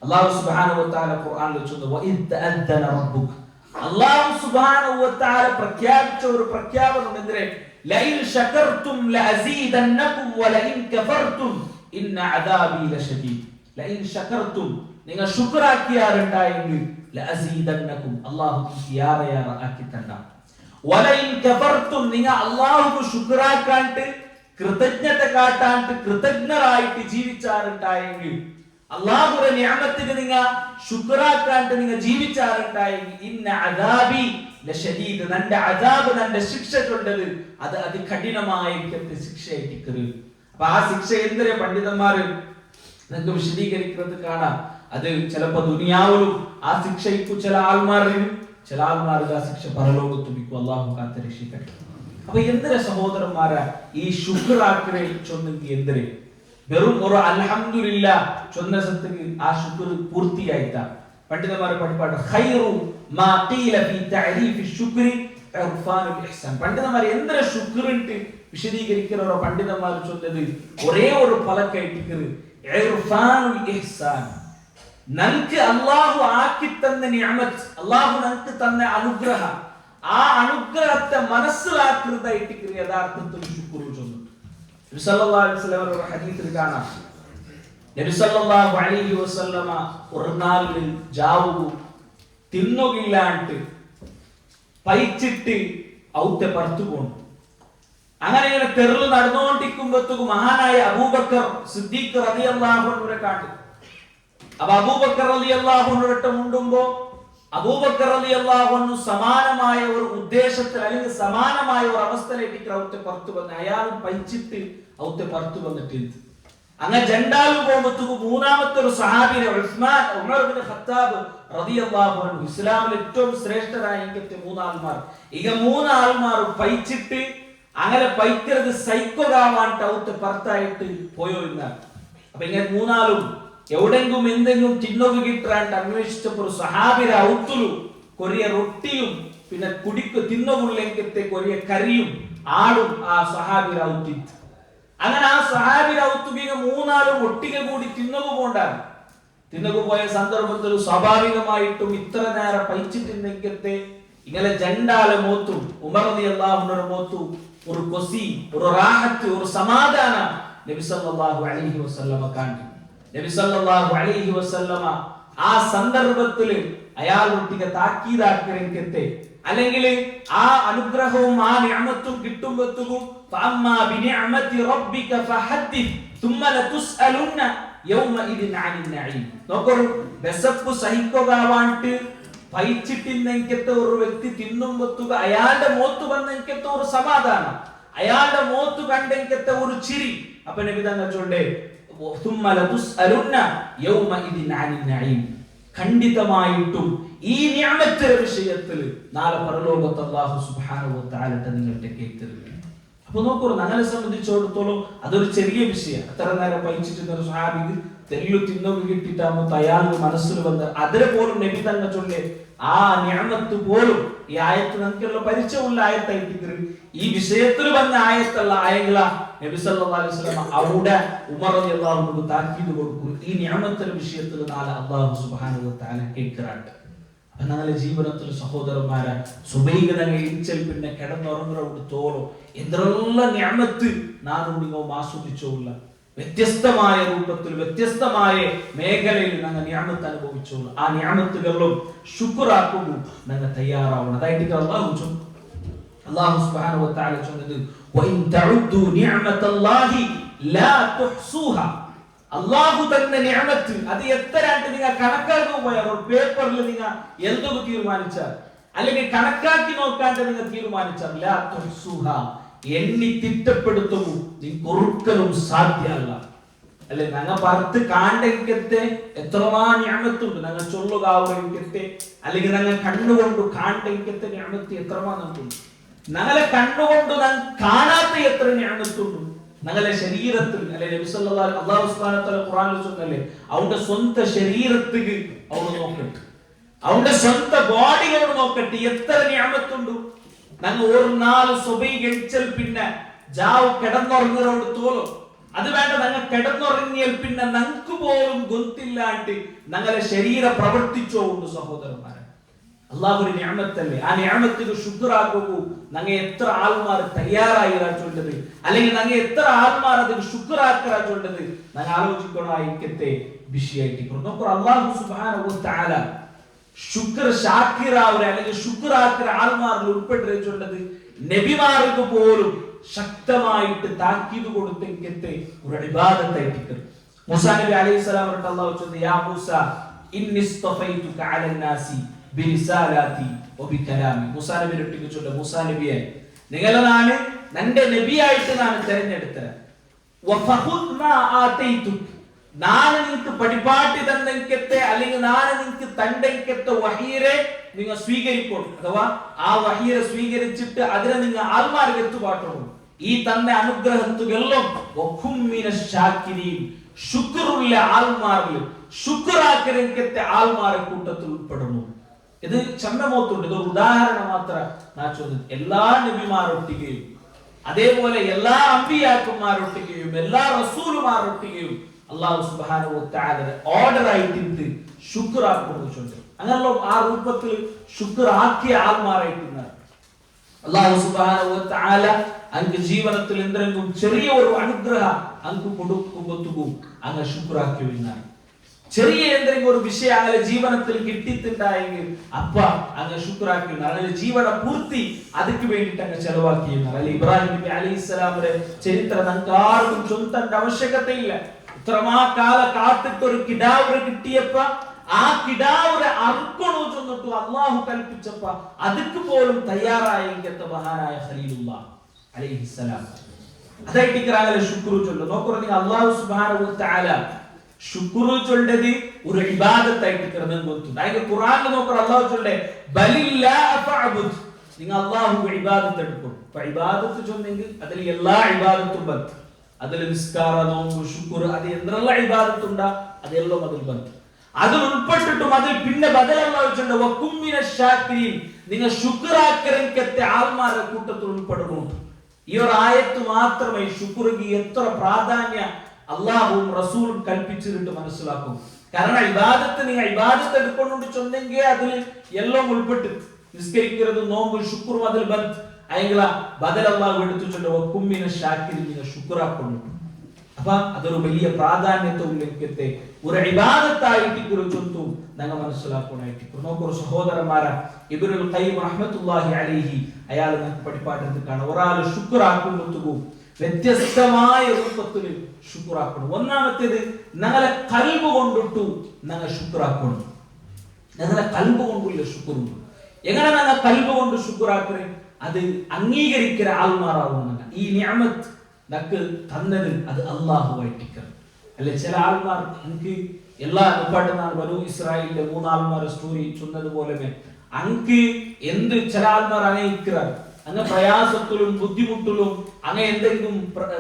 അല്ലാഹു സുബ്ഹാനഹു വ തആല ഖുർആനിൽ ചൊല്ലുന്നു വഇദ് തഅദ്ദന റബ്ബുക അല്ലാഹു സുബ്ഹാനഹു വ തആല പ്രഖ്യാപിച്ച ഒരു പ്രഖ്യാപനം എന്തേ ലഇൻ ശകർതും ലഅസീദന്നകും വലഇൻ കഫർതും ഇന്ന അദാബി ലശദീദ് ലഇൻ ശകർതും നിങ്ങൾ ശുക്രാക്കിയാറുണ്ടായെങ്കിൽ ലഅസീദന്നകും അല്ലാഹു യാറ ആക്കി തന്ന വലഇൻ കഫർതും നിങ്ങൾ അല്ലാഹുവിനെ ശുക്രാക്കാണ്ട് കൃതജ്ഞത കാട്ടാണ്ട് കൃതജ്ഞരായിട്ട് ജീവിച്ചാറുണ്ടായെങ്കിൽ അല്ലാഹുവിന്റെ നിഅമത്തിനെ നിങ്ങൾ ശുക്രാക്കാണ്ട് നിങ്ങൾ ജീവിച്ചാറുണ്ടായെങ്കിൽ ഇന്ന അദാബി ലശദീദ് നന്റെ അദാബ് നന്റെ ശിക്ഷ കൊണ്ടത് അത് അതികഠിനമായ ശിക്ഷയായിട്ട്. അപ്പൊ ആ ശിക്ഷ എന്തിനെ പണ്ഡിതന്മാര് നിങ്ങൾക്ക് വിശദീകരിക്കുന്നത് കാണാം. അത് ചിലപ്പോ ദുനിയാവിലും ആ ശിക്ഷയ്ക്കു ചില ആൾമാർക്ക് ആ ശിക്ഷ പരലോകത്തുമിക്കും. അല്ലാഹു കാത്ത് രക്ഷിക്കട്ടെ. അപ്പൊ എന്തിനെ സഹോദരന്മാരെ ഈ ശുക്രാക്കരെ ചൊന്നെങ്കിൽ എന്തിനെ വെറും ഒരു അൽഹംദുലില്ലാ ചൊന്ന സത്യക്ക് ആ ശുക്ർ പൂർത്തിയായിട്ടാ പണ്ഡിതന്മാർ പഠിപ്പാട്ട് ഖൈറു മാ ഖീല ഫീ തഅരീഫി ശുക്രി ഇർഫാനുൽ ഇഹ്സാൻ. പണ്ഡിതന്മാർ എന്തിനെ ശുക്റിട്ട് വിശദീകരിക്കുന്ന പണ്ഡിതന്മാർ ചൊന്നത് ഒരേ ഒരു പലക്കായിട്ട് ഇർഫാനുൽ ഇഹ്സാൻ. നമുക്ക് അല്ലാഹു ആക്കി തന്ന നിഅമത്ത് അല്ലാഹു നമുക്ക് തന്ന അനുഗ്രഹം ആ അനുഗ്രഹത്തെ മനസ്സിലാക്കുന്നതായിട്ട് യഥാർത്ഥത്തിൽ ശുക്ർ ചൊന്നു. നബി സല്ലല്ലാഹു അലൈഹി വസല്ലം ഒരു ഹദീസിൽ കാണാം. നബി സല്ലല്ലാഹു അലൈഹി വസല്ലമ ഒരു നാളിൽ ജാവു തിന്നുകില്ലാണ്ട് പൈച്ചിട്ട് ഔത്തെ പുറത്തു പോണു. അങ്ങനെ ഇങ്ങനെ തെരുൾ നടന്നുകൊണ്ടിരിക്കുമ്പോഴത്തേക്കും മഹാനായ അബൂബക്കർ സിദ്ദീഖ് റളിയല്ലാഹു അൻഹുവിനെ കാണും. അപ്പൊ അബൂബക്കർ റളിയല്ലാഹു അൻഹുവിനെ മുണ്ടുമ്പോ അബൂബക്കർ റളിയല്ലാഹു അൻഹു സമാനമായ ഒരു ഉദ്ദേശത്തിൽ അല്ലെങ്കിൽ സമാനമായ ഒരു അവസ്ഥയിലേക്ക് ഔത്തെ പുറത്തു വന്ന് അയാളും പൈച്ചിട്ട് ഔത്തെ പുറത്തു വന്നിട്ടുണ്ട്. അങ്ങനെ ജണ്ടാലും പോകുമ്പോഴത്തേക്കും മൂന്നാമത്തെ ഒരു സഹാബിനെ ഉസ്മാൻ ഉമർ ഇബ്നു ഖത്താബ് റളിയല്ലാഹു അൻഹു ഇസ്ലാമിലെ ഏറ്റവും ശ്രേഷ്ഠരായ ഇങ്ങനത്തെ മൂന്നാൾമാർ മൂന്നാൾമാർ പൈച്ചിട്ട് അങ്ങനെ പൈക്കുന്നത് സൈക്കോകാവാൻ ഔത്തെ പുറത്തായിട്ട് പോയോ എന്നാണ്. അപ്പൊ ഇങ്ങനെ മൂന്നാളും എവിടെങ്കിലും എന്തെങ്കിലും തിന്നൊക്കെ കിട്ടാണ്ട് അന്വേഷിച്ചപ്പോ ഒരു സഹാബിര ഔത്തുലും കൊറിയ റൊട്ടിയും പിന്നെ കുടിക്ക് തിന്നുകൊള്ളെങ്കത്തെ കൊറിയ കറിയും ആടും ആ സഹാബിര ഔത്തി. അങ്ങനെ ആ സഹാബിര ഔത്തുക മൂന്നാളും ഒട്ടിക കൂടി തിന്നുക പോണ്ടാണ്. തിന്നുക പോയ സന്ദർഭത്തിൽ സ്വാഭാവികമായിട്ടും ഇത്ര നേരം പൈച്ചിട്ടുണ്ടെങ്കത്തെ ഇങ്ങനെ ജണ്ടാല മോത്തും ഉമർ റളിയല്ലാഹു അൻഹു മോത്തു ഒരു കൊസി ഒരു റാഹത്ത് ഒരു സമാധാന നബി സല്ലല്ലാഹു അലൈഹി വസല്ലമ കണ്ടു. നബി സല്ലല്ലാഹു അലൈഹി വസല്ലമ ആ സന്ദർഭത്തിൽ അയാളൊട്ടിಗೆ താക്കീതാക്കിരങ്കത്തെ അല്ലെങ്കിൽ ആ അനുഗ്രഹവും ആ നിഅമത്തും കിട്ടുമ്പോഴത്തേക്കും ഫഅമ്മാ ബിനിഅമതി റബ്ബിക ഫഹദ്ദിസ് തുമ്മ ലതുസ്അലുന്ന യൗമഇദിൻ അനിൻ നഈം. നോക്കൂ, വിശപ്പ് സഹിക്കുകവാണ്ട് പൈച്ചിട്ടിന്നെങ്കത്തെ ഒരു വ്യക്തി തിന്നുമ്പത്തുക അയാളുടെ മോത്ത് വന്നെങ്കത്തെ ഒരു സമാധാനം, അയാളുടെ മോത്ത് കണ്ടെങ്കത്തെ ഒരു ചിരി. അപ്പൊ നബി തങ്ങൾ ചൊല്ലേ തുമ്മ ലതുസ്അലുന്ന യൗമഇദിൻ അനിൻ നഈം. ഖണ്ഡിതമായിട്ടും ഈ നിഅമത്തിന്റെ വിഷയത്തിൽ നാളെ പരലോകത്ത് അല്ലാഹു സുബ്ഹാനഹു വ തആല നിങ്ങൾക്ക് കേൾക്കുന്നു. അപ്പൊ നോക്കൂ, ഞങ്ങളെ സംബന്ധിച്ചിടത്തോളം അതൊരു ചെറിയ വിഷയം. അത്ര നേരം പൈച്ചിട്ട് ഒരു സ്വഹാബിക്ക് തെല്ലു തിന്നോക്ക് കിട്ടിട്ടാകുമ്പോ അയാൾക്ക് മനസ്സിൽ വന്ന് അതിനെ പോലും നബി തന്നെ ചൊല്ലേ ആ നിഅമത്ത് പോലും ഈ ആയത്ത് നമുക്കുള്ള പരിചയമുള്ള ആയത്തായിട്ട് ഈ വിഷയത്തിൽ വന്ന ആയത്തുള്ള ആയങ്ങള നബി സല്ലല്ലാഹു അലൈഹി വസല്ലം അവിടെ ഉമർ റളിയല്ലാഹു അൻഹു താക്കീത് കൊടുക്കും. ഈ നിഅമത്തിന്റെ വിഷയത്തിൽ നാളെ അല്ലാഹു സുബ്ഹാനഹു വ തആല കേൾക്കുന്നുണ്ട്. അപ്പൊ ഞങ്ങളുടെ ജീവിതത്തിൽ സഹോദരന്മാരെ സുബൈക്ക് തന്നെ ഇരിച്ചൽ പിന്നെ കിടന്നുറങ്ങുന്നവരോട് തോറും എന്തെല്ലാം നിഅമത്ത് നാനും നിങ്ങൾ ആസ്വദിച്ചോളൂ. വ്യത്യസ്തമായ രൂപത്തിൽ വ്യത്യസ്തമായ മേഖലയിൽ ഞങ്ങൾ നിഅമത്ത് അനുഭവിച്ചോളൂ. ആ നിഅമത്തുകളിലും ശുക്റാക്കുന്നു ഞങ്ങൾ തയ്യാറാവണം. അതായിട്ട് അല്ലാഹു സുബ്ഹാനഹു വ തആല ചൊല്ലുന്നത് വഇൻ തഉദ്ദു നിഅമത്തല്ലാഹി ലാ തുഹ്സുഹാ. അല്ലാഹു തന്ന നിഅമത്ത് അത് എത്രയായിട്ട് നിങ്ങൾ കണക്കാക്കാൻ പോയാൽ ഒരു പേപ്പറിൽ നിങ്ങൾ എന്തൊക്കെ തീരുമാനിച്ചാൽ അല്ലെങ്കിൽ കണക്കാക്കി നോക്കാണ്ട് നിങ്ങൾ തീരുമാനിച്ചാൽ ലാ തുഹ്സുഹാ എണ്ണി തിട്ടപ്പെടുത്തുമോ നിങ്ങൾക്ക് ഒരിക്കലും സാധ്യമല്ല. അല്ലെ ഞങ്ങൾ പറത്ത് കാണ്ടെങ്കത്തെ എത്രമാ നിഅമത്തുണ്ട് ഞങ്ങൾ ചൊല്ലുകാവറെങ്കത്തെ അല്ലെങ്കിൽ ഞങ്ങൾ കണ്ണുകൊണ്ട് കാണ്ടെങ്കത്തെ നിഅമത്ത് എത്രമാ നമുക്കുണ്ട്. ഞങ്ങളെ കണ്ണുകൊണ്ട് കാണാത്ത എത്ര നിഅമത്തുണ്ട് ഞങ്ങളെ ശരീരത്തിൽ. അല്ലെ നബി സല്ലല്ലാഹു അല്ലാഹു സുബ്ഹാനഹു വ തആല ഖുർആനിൽ ചൊന്നല്ലേ അവന്റെ സ്വന്തം ശരീരത്തിക്ക് അവൻ നോക്കട്ടെ, അവന്റെ സ്വന്തം ബോഡിയോട് നോക്കട്ടെ എത്ര നിഅമത്തുണ്ട്. ഞങ്ങൾ ഒരു നാല് സുബൈ കഴിച്ചാൽ പിന്നെ ജാവ് കിടന്നുറങ്ങുന്നവരോട് തോലും അത് വേണ്ട. ഞങ്ങൾ കിടന്നുറങ്ങിയാൽ പിന്നെ ഞങ്ങൾക്ക് പോലും ഗൊന്തില്ലാണ്ട് ഞങ്ങളെ ശരീരം പ്രവർത്തിച്ചോണ്ട് സഹോദരന്മാരെ അല്ലാഹുവിന്റെ നിഅമത്തല്ലേ. ആ നിഅമത്തിന് ശുക്റാകുകൂ ഞങ്ങൾ എത്ര ആൾമാർ തയ്യാറായിരാ ചൊല്ലത് അല്ലെങ്കിൽ ഞങ്ങൾ എത്ര ആൾമാർ അതിന് ശുക്റാക്കറാ ചൊല്ലത് ഞങ്ങൾ ആലോചിക്കണായിക്കത്തെ വിഷയമായിട്ട് നോക്കൂ. അല്ലാഹു സുബ്ഹാനഹു വ തആല ശുക്ർ ഷാക്കിറാവരെ അല്ലെങ്കിൽ ശുക്റാക്കര ആൾമാരിൽ ഉൾപ്പെട്ടിട്ടുള്ളത് നബിമാർക്ക് പോലും ശക്തമായിട്ട് താക്കീത് കൊടുത്തെങ്കത്തെ ഒരു ഇബാദത്തായിട്ട് മൂസാ നബി അലൈഹിസ്സലാം വരട്ട് അല്ലാഹു ചൊല്ലി യാ മൂസ ഇന്നി ഇസ്തഫൈതുക അലന്നാസി ബിരിസാലാതി വബികലാമി. മൂസാ നബി രട്ടിക്ക് ചൊല്ല മൂസാ നബിയെ നിങ്ങളെ ഞാൻ എൻ്റെ നബിയായിട്ട് ഞാൻ തിരഞ്ഞെടുത്തത്. വഫഖുദ് മാ ആതൈതുക ഞാൻ നിങ്ങൾക്ക് പഠിപ്പാട്ടി തന്നെങ്കത്തെ അല്ലെങ്കിൽ ഞാൻ നിങ്ങൾക്ക് തണ്ടെങ്കത്തെ വഹീരെ നിങ്ങൾ സ്വീകരിക്കണം. അഥവാ ആ വഹീരെ സ്വീകരിച്ചിട്ട് അതിനെ നിങ്ങൾ ആൾമാർക്ക് എത്തുപാട്ടണം. ഈ തന്ന അനുഗ്രഹത്തുകളിലും ശുക്റുള്ള ആൾമാരിൽ ശുക്റാക്കരങ്കത്തെ ആൾമാരെ കൂട്ടത്തിൽ ഉൾപ്പെടുന്നു. ഇത് ചമ്മമോത്തുണ്ട്. ഇതൊരു ഉദാഹരണം മാത്രം ഞാൻ ചോദിച്ചു. എല്ലാ നബിമാരൊട്ടികയും അതേപോലെ എല്ലാ അമ്പിയാക്കന്മാരൊട്ടികയും എല്ലാ റസൂലുമാരൊട്ടികയും അല്ലാഹു സുബ്ഹാനഹു വ തആല ഓർഡർ ആയിട്ട് ശുക്റാക്കുന്നു. അങ്ങനെയുള്ള ആ രൂപത്തിൽ ശുക്റാക്കിയ ആൾമാരായിട്ടുണ്ട്. അല്ലാഹു സുബ്ഹാനഹു വ തആല അങ്ങ് ജീവിതത്തിൽ എന്തെങ്കിലും ചെറിയ ഒരു അനുഗ്രഹം അങ്ങ് കൊടുക്കുമ്പോഴത്തേക്കും അങ്ങ് ശുക്റാക്കി വരുന്നതാണ്. ചെറിയ എന്തെങ്കിലും ഒരു വിഷയം അങ്ങനെ ജീവിതത്തിൽ കിട്ടിയിട്ടുണ്ടായെങ്കിൽ അപ്പ അങ്ങ് ശുക്റാക്കി അങ്ങനെ ജീവന പൂർത്തി അതിക്ക് വേണ്ടിയിട്ട് അങ്ങ് ചെലവാക്കിയിരുന്നത്. അല്ലെ ഇബ്രാഹിം നബി അലൈഹിസ്സലാമിന്റെ ചരിത്രം നമുക്ക് ആർക്കും ചൊന്തന്റെ ആവശ്യകതയില്ല. ഇത്രമാ കാല കാത്തിട്ട് ഒരു കിടാവ് കിട്ടിയപ്പ ആ കിടാവിനെ അറുക്കണോ ചെന്നിട്ടു അള്ളാഹു കൽപ്പിച്ചപ്പ അതിക്ക് പോലും തയ്യാറായെങ്കത്തെ മഹാനായ ഖലീലുല്ലാഹ് അലൈഹിസ്സലാം അതായിട്ട് ശുക്രു ചൊല്ലു. നോക്കൂ, അള്ളാഹു സുബ്ഹാനഹു വ തആല ശുക്രു ചൊല്ലത് ഒരു ഇബാദത്തായിട്ട് കൊടുത്തു. അതിന്റെ ഖുർആനിൽ നോക്കൂ, അള്ളാഹു ചൊല്ലേ ബലില്ലാഹ ഫഅബ്ദ്, നിങ്ങൾ അള്ളാഹു ഇബാദത്ത് എടുക്കും. അപ്പൊ ഇബാദത്ത് ചൊന്നെങ്കിൽ അതിൽ എല്ലാ ഇബാദത്തും ബന്ധ, അതിൽ നിസ്കാര നോമ്പ് ശുക്ർ അത് എന്തെല്ലാം ഇബാദത്തുണ്ടാ അതെല്ലാം അതിൽ ബന്ധ. അതിൽ ഉൾപ്പെട്ടിട്ടും അതിൽ പിന്നെ ബദലല്ലാഹു വകും മിനശ് ശാകിരീൻ, നിങ്ങൾ ശുക്റാക്കരങ്കത്തെ ആൾമാരുടെ കൂട്ടത്തിൽ ഉൾപ്പെടുന്നു. ഈ ഒരു ആയത്ത് മാത്രമേ ശുക്ർക്ക് എത്ര പ്രാധാന്യം അള്ളാഹുവും റസൂലും കൽപ്പിച്ചിട്ട് മനസ്സിലാക്കും. കാരണം ഇബാദത്ത് നിങ്ങൾ ഇബാദത്ത് എടുക്കൊണ്ടു ചൊന്നെങ്കിൽ അതിൽ എല്ലാം ഉൾപ്പെട്ട് നിസ്കരിക്കുന്നത് നോമ്പ് ശുക്ർ അതിൽ ബന്ദ് അയങ്ങള ബദൽ അല്ലാഹു എടുത്തുകൊണ്ട് വകുമ്മിന ഷാക്കിരിന ശുക്റാക്കുന്നു. അപ്പൊ അതൊരു വലിയ പ്രാധാന്യത്തെ ഉള്ളേക്കത്തെ ഒരു ഇബാദത്തായിട്ട് കുറിച്ചൊന്നു ഞങ്ങൾ മനസ്സിലാക്കണായിട്ട് നോക്കൊരു സഹോദരന്മാരാ ഇബ്നുൽ ഖയ്യിം റഹ്മത്തുള്ളാഹി അലൈഹി അയാൾ നമുക്ക് പഠിപ്പാട്ടത്തിൽ കാണാം. ഒരാൾ ശുക്റാക്കുമ്പോഴത്തേക്കും വ്യത്യസ്തമായ രൂപത്തിൽ ശുക്റാക്കണം. ഒന്നാമത്തേത് ഞങ്ങളെ ഖൽബ് കൊണ്ടിട്ടു ഞങ്ങൾ ശുക്റാക്കണം. ഞങ്ങളെ ഖൽബ് കൊണ്ടുള്ള ശുക്റുണ്ട്. എങ്ങനെ ഞങ്ങൾ ഖൽബ് കൊണ്ട് ശുക്റാക്കണേ? അത് അംഗീകരിക്കുന്ന ആൾമാറാവുന്ന ഈ നിഅമത്ത് നക്ക് തന്നത് അത് അല്ലാഹുവായിട്ടിരിക്കണം. അല്ലെ ചില ആൾമാർ എനിക്ക് എല്ലാ പാട്ടുന്നാണ് ബനൂ ഇസ്രായേലിലെ 3 ആൾമാരുടെ സ്റ്റോറി ചൊന്നതുപോലെ അങ്ക് എന്ത് ചില ആൾമാർ അനയിക്കാർ അങ്ങ് പ്രയാസത്തിലും ബുദ്ധിമുട്ടിലും അങ്ങ് എന്തെങ്കിലും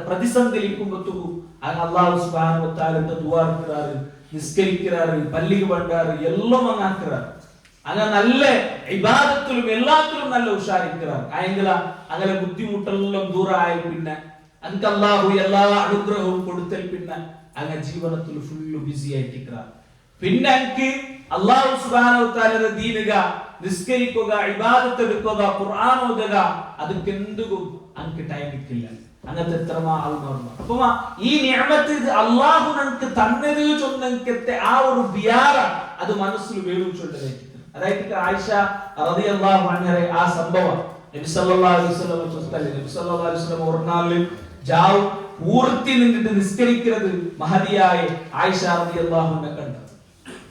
പ്രതിസന്ധിക്കുമ്പോഴത്തേക്കും അങ്ങ് അല്ലാഹു സുബ്ഹാനഹു വ തആലയുടെ ദുആ ഇറക്കാറ്, നിസ്കരിക്കാറ്, പള്ളിക്ക് വണ്ടാറ് എല്ലാം അങ്ങ് ആക്കാറ്. അങ്ങനെ നല്ല ഇബാദത്തിലും എല്ലാത്തിലും നല്ല ഉഷാരിക്കാറ്. അയെങ്കില അങ്ങനെ ബുദ്ധിമുട്ടെല്ലാം ദൂരമായ പിന്നെ അനക്ക് അല്ലാഹു എല്ലാ അനുഗ്രഹവും കൊടുത്തൽ പിന്നെ അങ്ങനെ ജീവിതത്തിൽ ഫുള്ള് ബിസി ആയിട്ടിരിക്കാറ്. പിന്നെ എനിക്ക് അല്ലാഹു സുബ്ഹാനഹു വ തആലയുടെ ദീനുക നിസ്കരിക്കുക, ഇബാദത്ത് എടുക്കുക, ഖുർആൻ ഓതുക, അതൊക്കെ എന്തും എനിക്ക് ടൈം കിട്ടില്ല. അങ്ങനത്തെ എത്രമാ ആൾമാറുണ്ട്. അപ്പൊ ഈ നിഅമത്ത് ഇത് അല്ലാഹു നമുക്ക് തന്നത് ചൊന്നത്തെ ആ ഒരു ബിയാറ അത് മനസ്സിൽ വേടിച്ചുകൊണ്ടതായിട്ട്. അതായത് ആയിഷ റളിയല്ലാഹു അൻഹയെ ആ സംഭവം നബി സല്ലല്ലാഹു അലൈഹി വസല്ലം ചൊല്ലി. നബി സല്ലല്ലാഹു അലൈഹി വസല്ലം ഒരിനാളിൽ ജാവ് പൂർത്തി നിന്നിട്ട് നിസ്കരിക്കുന്നത് മഹദിയായ ആയിഷ റളിയല്ലാഹു അൻഹ കണ്ടു.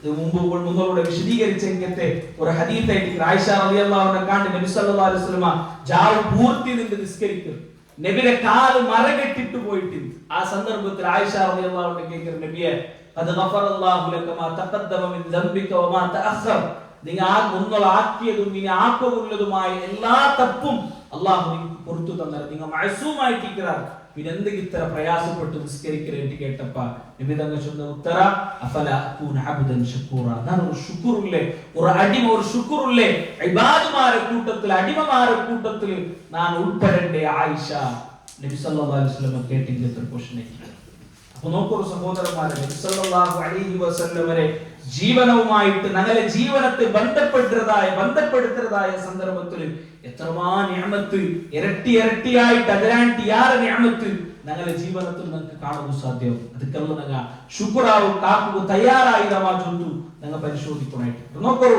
ഇത് മുമ്പ് നിങ്ങളോട് വിശദീകരിച്ചെങ്കത്തെ ഒരു ഹദീസായിട്ട് ആയിഷ റളിയല്ലാഹു അൻഹ കണ്ട് നബി സല്ലല്ലാഹു അലൈഹി വസല്ലം ജാവ് പൂർത്തി നിന്നിട്ട് നിസ്കരിക്കുന്നു. നബിയുടെ കാല് മരകെട്ടിട്ട് പോയിട്ടുണ്ട്. ആ സന്ദർഭത്തിൽ ആയിഷ റളിയല്ലാഹു അൻഹ കേൾക്കുന്നു, നബിയെ ഖദ് ഗഫറല്ലാഹു ലക മാ തഖദ്ദമ മിൻ ദംബിക വമാ തഅഖർ. നിങ്ങൾ ആക്കിയതും ഇനി ആക്കവുള്ളതുമായ എല്ലാ തപ്പും അല്ലാഹു നിങ്ങൾക്ക് പുറത്തു തന്നത്. നിങ്ങൾ മഅസൂമായിട്ടിരിക്കുകയാണ്. പിന്നെ എന്തെങ്കിലും ഇത്ര പ്രയാസപ്പെട്ട് നിസ്കരിക്കലേറ്റ് കേട്ടപ്പ നബി തങ്ങൾ ചൊന്ന ഉത്തര അഫല അകൂന അബ്ദൻ ശുക്കൂറ. ഞാൻ ഒരു ശുക്റുള്ളേ, ഒരു അടിമ, ഒരു ശുക്റുള്ളേ ഇബാദുമാരെ കൂട്ടത്തിൽ, അടിമമാരെ കൂട്ടത്തിൽ ഞാൻ ഉൾപ്പെടേണ്ടേ ആയിഷ. നബി സല്ലല്ലാഹു അലൈഹി വസല്ലം കേട്ടില്ല ഇത്ര ക്വസ്റ്റ്യൻ. അപ്പൊ നോക്കൂ സഹോദരന്മാരെ, നബി സല്ലല്ലാഹു അലൈഹി വസല്ലമരെ ജീവനവുമായിട്ട് ഞങ്ങളെ ജീവനത്തെ ബന്ധപ്പെടുത്തുന്നതായ സന്ദർഭത്തിൽ എത്രമാ നിഅമത്ത് ഇരട്ടി ഇരട്ടിയായിട്ട് അതിരാണ്ടിയാറ് നിഅമത്ത് ഞങ്ങളെ ജീവിതത്തിൽ നമുക്ക് കാണുവാൻ സാധ്യവും. ಅದಕ್ಕೆಲ್ಲ ഞങ്ങൾ ശുക്റാവും കാക്കുക തയ്യാറായി ചൊല്ലു ഞങ്ങൾ പരിശോധിക്കണായിട്ട് നോക്കൂ.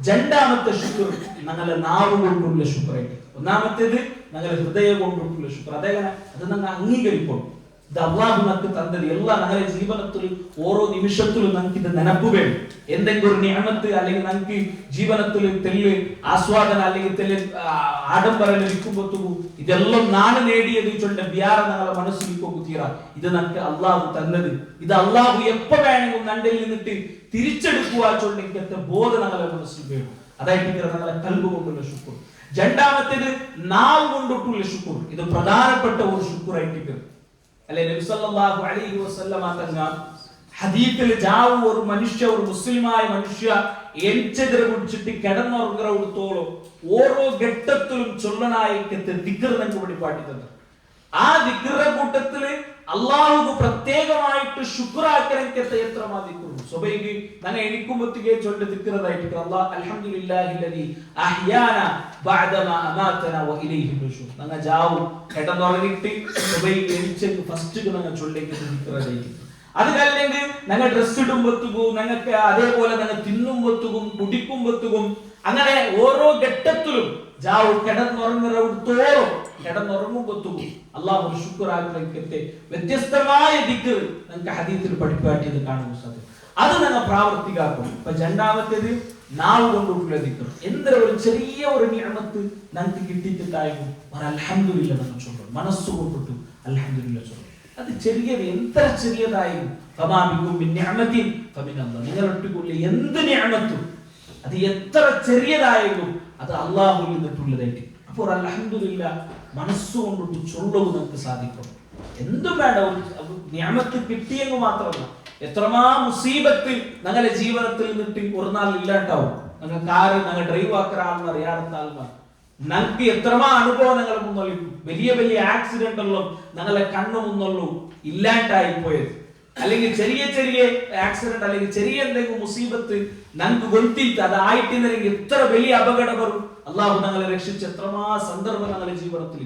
രണ്ടാമത്തെ ശുക്ർ ഞങ്ങളെ നാവ് കൊണ്ടുള്ള ശുക്രായിട്ട്. ഒന്നാമത്തേത് ഞങ്ങളെ ഹൃദയം കൊണ്ടുള്ള ശുക്ർ. അതേപോലെ അത് ഞങ്ങൾ അംഗീകരിക്കണം. ഇത് അല്ലാഹു നമുക്ക് തന്നത് എല്ലാ ഞങ്ങളുടെ ജീവിതത്തിൽ ഓരോ നിമിഷത്തിലും നമുക്ക് ഇത് നെനപ്പ് വേണം. എന്തെങ്കിലും ഒരു നിഅമത്ത് അല്ലെങ്കിൽ നമുക്ക് ജീവിതത്തിൽ തെല്ല് ആസ്വാദന അല്ലെങ്കിൽ തെല്ല് ആഡംബരം ലഭിക്കുമ്പോഴത്തേക്കും ഇതെല്ലാം നാളെ നേടിയത് ചൊല്ല ബിയാറ ഞങ്ങളെ മനസ്സിലേക്ക് തീരാ. ഇത് നമുക്ക് അല്ലാഹു തന്നത്. ഇത് അല്ലാഹു എപ്പോ വേണമെങ്കിലും നണ്ടിൽ നിന്നിട്ട് തിരിച്ചെടുക്കുക ചൊല്ലിക്കത്തെ ബോധം ഞങ്ങളെ മനസ്സിൽ വേണം. അതായിട്ട് ഞങ്ങളെ കൽബ് കൊണ്ടുള്ള ശുക്ർ. രണ്ടാമത്തേത് നാവ് കൊണ്ടിട്ടുള്ള ശുക്ർ. ഇത് പ്രധാനപ്പെട്ട ഒരു ശുക്റായിട്ട് അല്ലെ നബി സല്ലല്ലാഹു അലൈഹി വസല്ലമ തങ്ങൾ ഹദീസിൽ ജാവു ഒരു മനുഷ്യ, ഒരു മുസ്ലിമായ മനുഷ്യ എൻചെതിരെ കുടിച്ചിട്ട് കിടന്നുറങ്ങുന്നിടത്തോളം ഓരോ ഘട്ടത്തിലും ചൊല്ലനായിക്കത്തെ ദിക്ർ നമുക്ക് പഠിപ്പാട്ടി തന്നു. ആ ദിക്റിന്റെ കൂട്ടത്തില് അല്ലാഹുക്ക് പ്രത്യേകമായിട്ട് ശുക്റാക്കനക്കത്തെ എത്രമാ ദിക്റുണ്ട്. സുബൈക്ക് ഞങ്ങൾ എണിക്കുമ്പോഴത്തേക്ക് ചൊല്ല ദിക്റതായിട്ട് അല്ലാഹ് അൽഹംദുലില്ലാഹില്ലദീ അഹ്യാനാ ബഅദമാ അമാതനാ വ ഇലൈഹി നുശൂർ. ഞങ്ങൾ ജാവു കിടന്നുറങ്ങിയിട്ട് സുബൈക്ക് എണിച്ചെങ്കിൽ ഫസ്റ്റ് ഞങ്ങൾ ചൊല്ലേക്കുന്ന ദിക്റതായിട്ട്. അത് അല്ലെങ്കിൽ ഞങ്ങൾ ഡ്രസ് ഇടുമ്പോഴത്തേക്കും ഞങ്ങൾക്ക് അതേപോലെ ഞങ്ങൾ തിന്നുമ്പോഴത്തേക്കും കുടിക്കുമ്പോഴത്തേക്കും അങ്ങനെ ഓരോ ഘട്ടത്തിലും ജാവു കിടന്നുറങ്ങുമ്പോഴത്തേക്കും അല്ലാഹു ശുക്റാക്കനക്കത്തെ വ്യത്യസ്തമായ ദിക്ർ ഞങ്ങൾക്ക് ഹദീസിൽ പഠിപ്പാട്ടിയത് കാണുവാൻ സാധിക്കും. അത് ഞങ്ങൾ പ്രാവർത്തികാക്കും. അപ്പൊ രണ്ടാമത്തേത് നാവ് കൊണ്ടുള്ള ദിക്ർ. എന്തൊരു ഒരു ചെറിയ ഒരു നിഅമത്ത് ഞങ്ങൾക്ക് കിട്ടിയിട്ടുണ്ടായിരുന്നു അൽഹംദുലില്ലാ ഞങ്ങൾ ചൊല്ലും. മനസ്സുകൊണ്ടിട്ട് അൽഹംദുലില്ലാ ചൊല്ലും. അത് ചെറിയത് എത്ര ചെറിയതായിരുന്നു. നിങ്ങളൊട്ടുകൊള്ള എന്ത് നിഅമത്തും അത് എത്ര ചെറിയതായിരുന്നു അത് അല്ലാഹുവിൽ നിന്നിട്ടുള്ളതായിട്ട്. അപ്പോൾ അൽഹംദുലില്ലാ മനസ്സുകൊണ്ടിട്ട് ചൊല്ലുക നമുക്ക് സാധിക്കും. എന്തും വേണ്ട, ഒരു നിഅമത്ത് കിട്ടിയെന്ന് മാത്രമല്ല എത്രമാ മുസീബത്ത് ഞങ്ങളുടെ ജീവിതത്തിൽ നിന്നിട്ട് ഒരു നാൾ ഇല്ലാണ്ടാവും. ഞങ്ങൾ കാറ് ഞങ്ങൾ ഡ്രൈവ് ആക്കുന്ന ആൾമാർ യാത്ര ആൾമാർ ഞങ്ങൾക്ക് എത്രമാ അനുഭവം ഞങ്ങളെ മുന്നോട്ട് വലിയ വലിയ ആക്സിഡന്റുകളും ഞങ്ങളെ കണ്ണു മുന്നുള്ളൂ ഇല്ലാണ്ടായി പോയത്. അല്ലെങ്കിൽ ചെറിയ ചെറിയ ആക്സിഡന്റ് അല്ലെങ്കിൽ ചെറിയ എന്തെങ്കിലും മുസീബത്ത് ഞങ്ങൾക്ക് ഗൊന്തിട്ട് അതായിട്ടില്ലെങ്കിൽ എത്ര വലിയ അപകടം വരും അള്ളാഹു ഞങ്ങളെ രക്ഷിച്ച എത്രമാ സന്ദർഭം ഞങ്ങളുടെ ജീവിതത്തിൽ.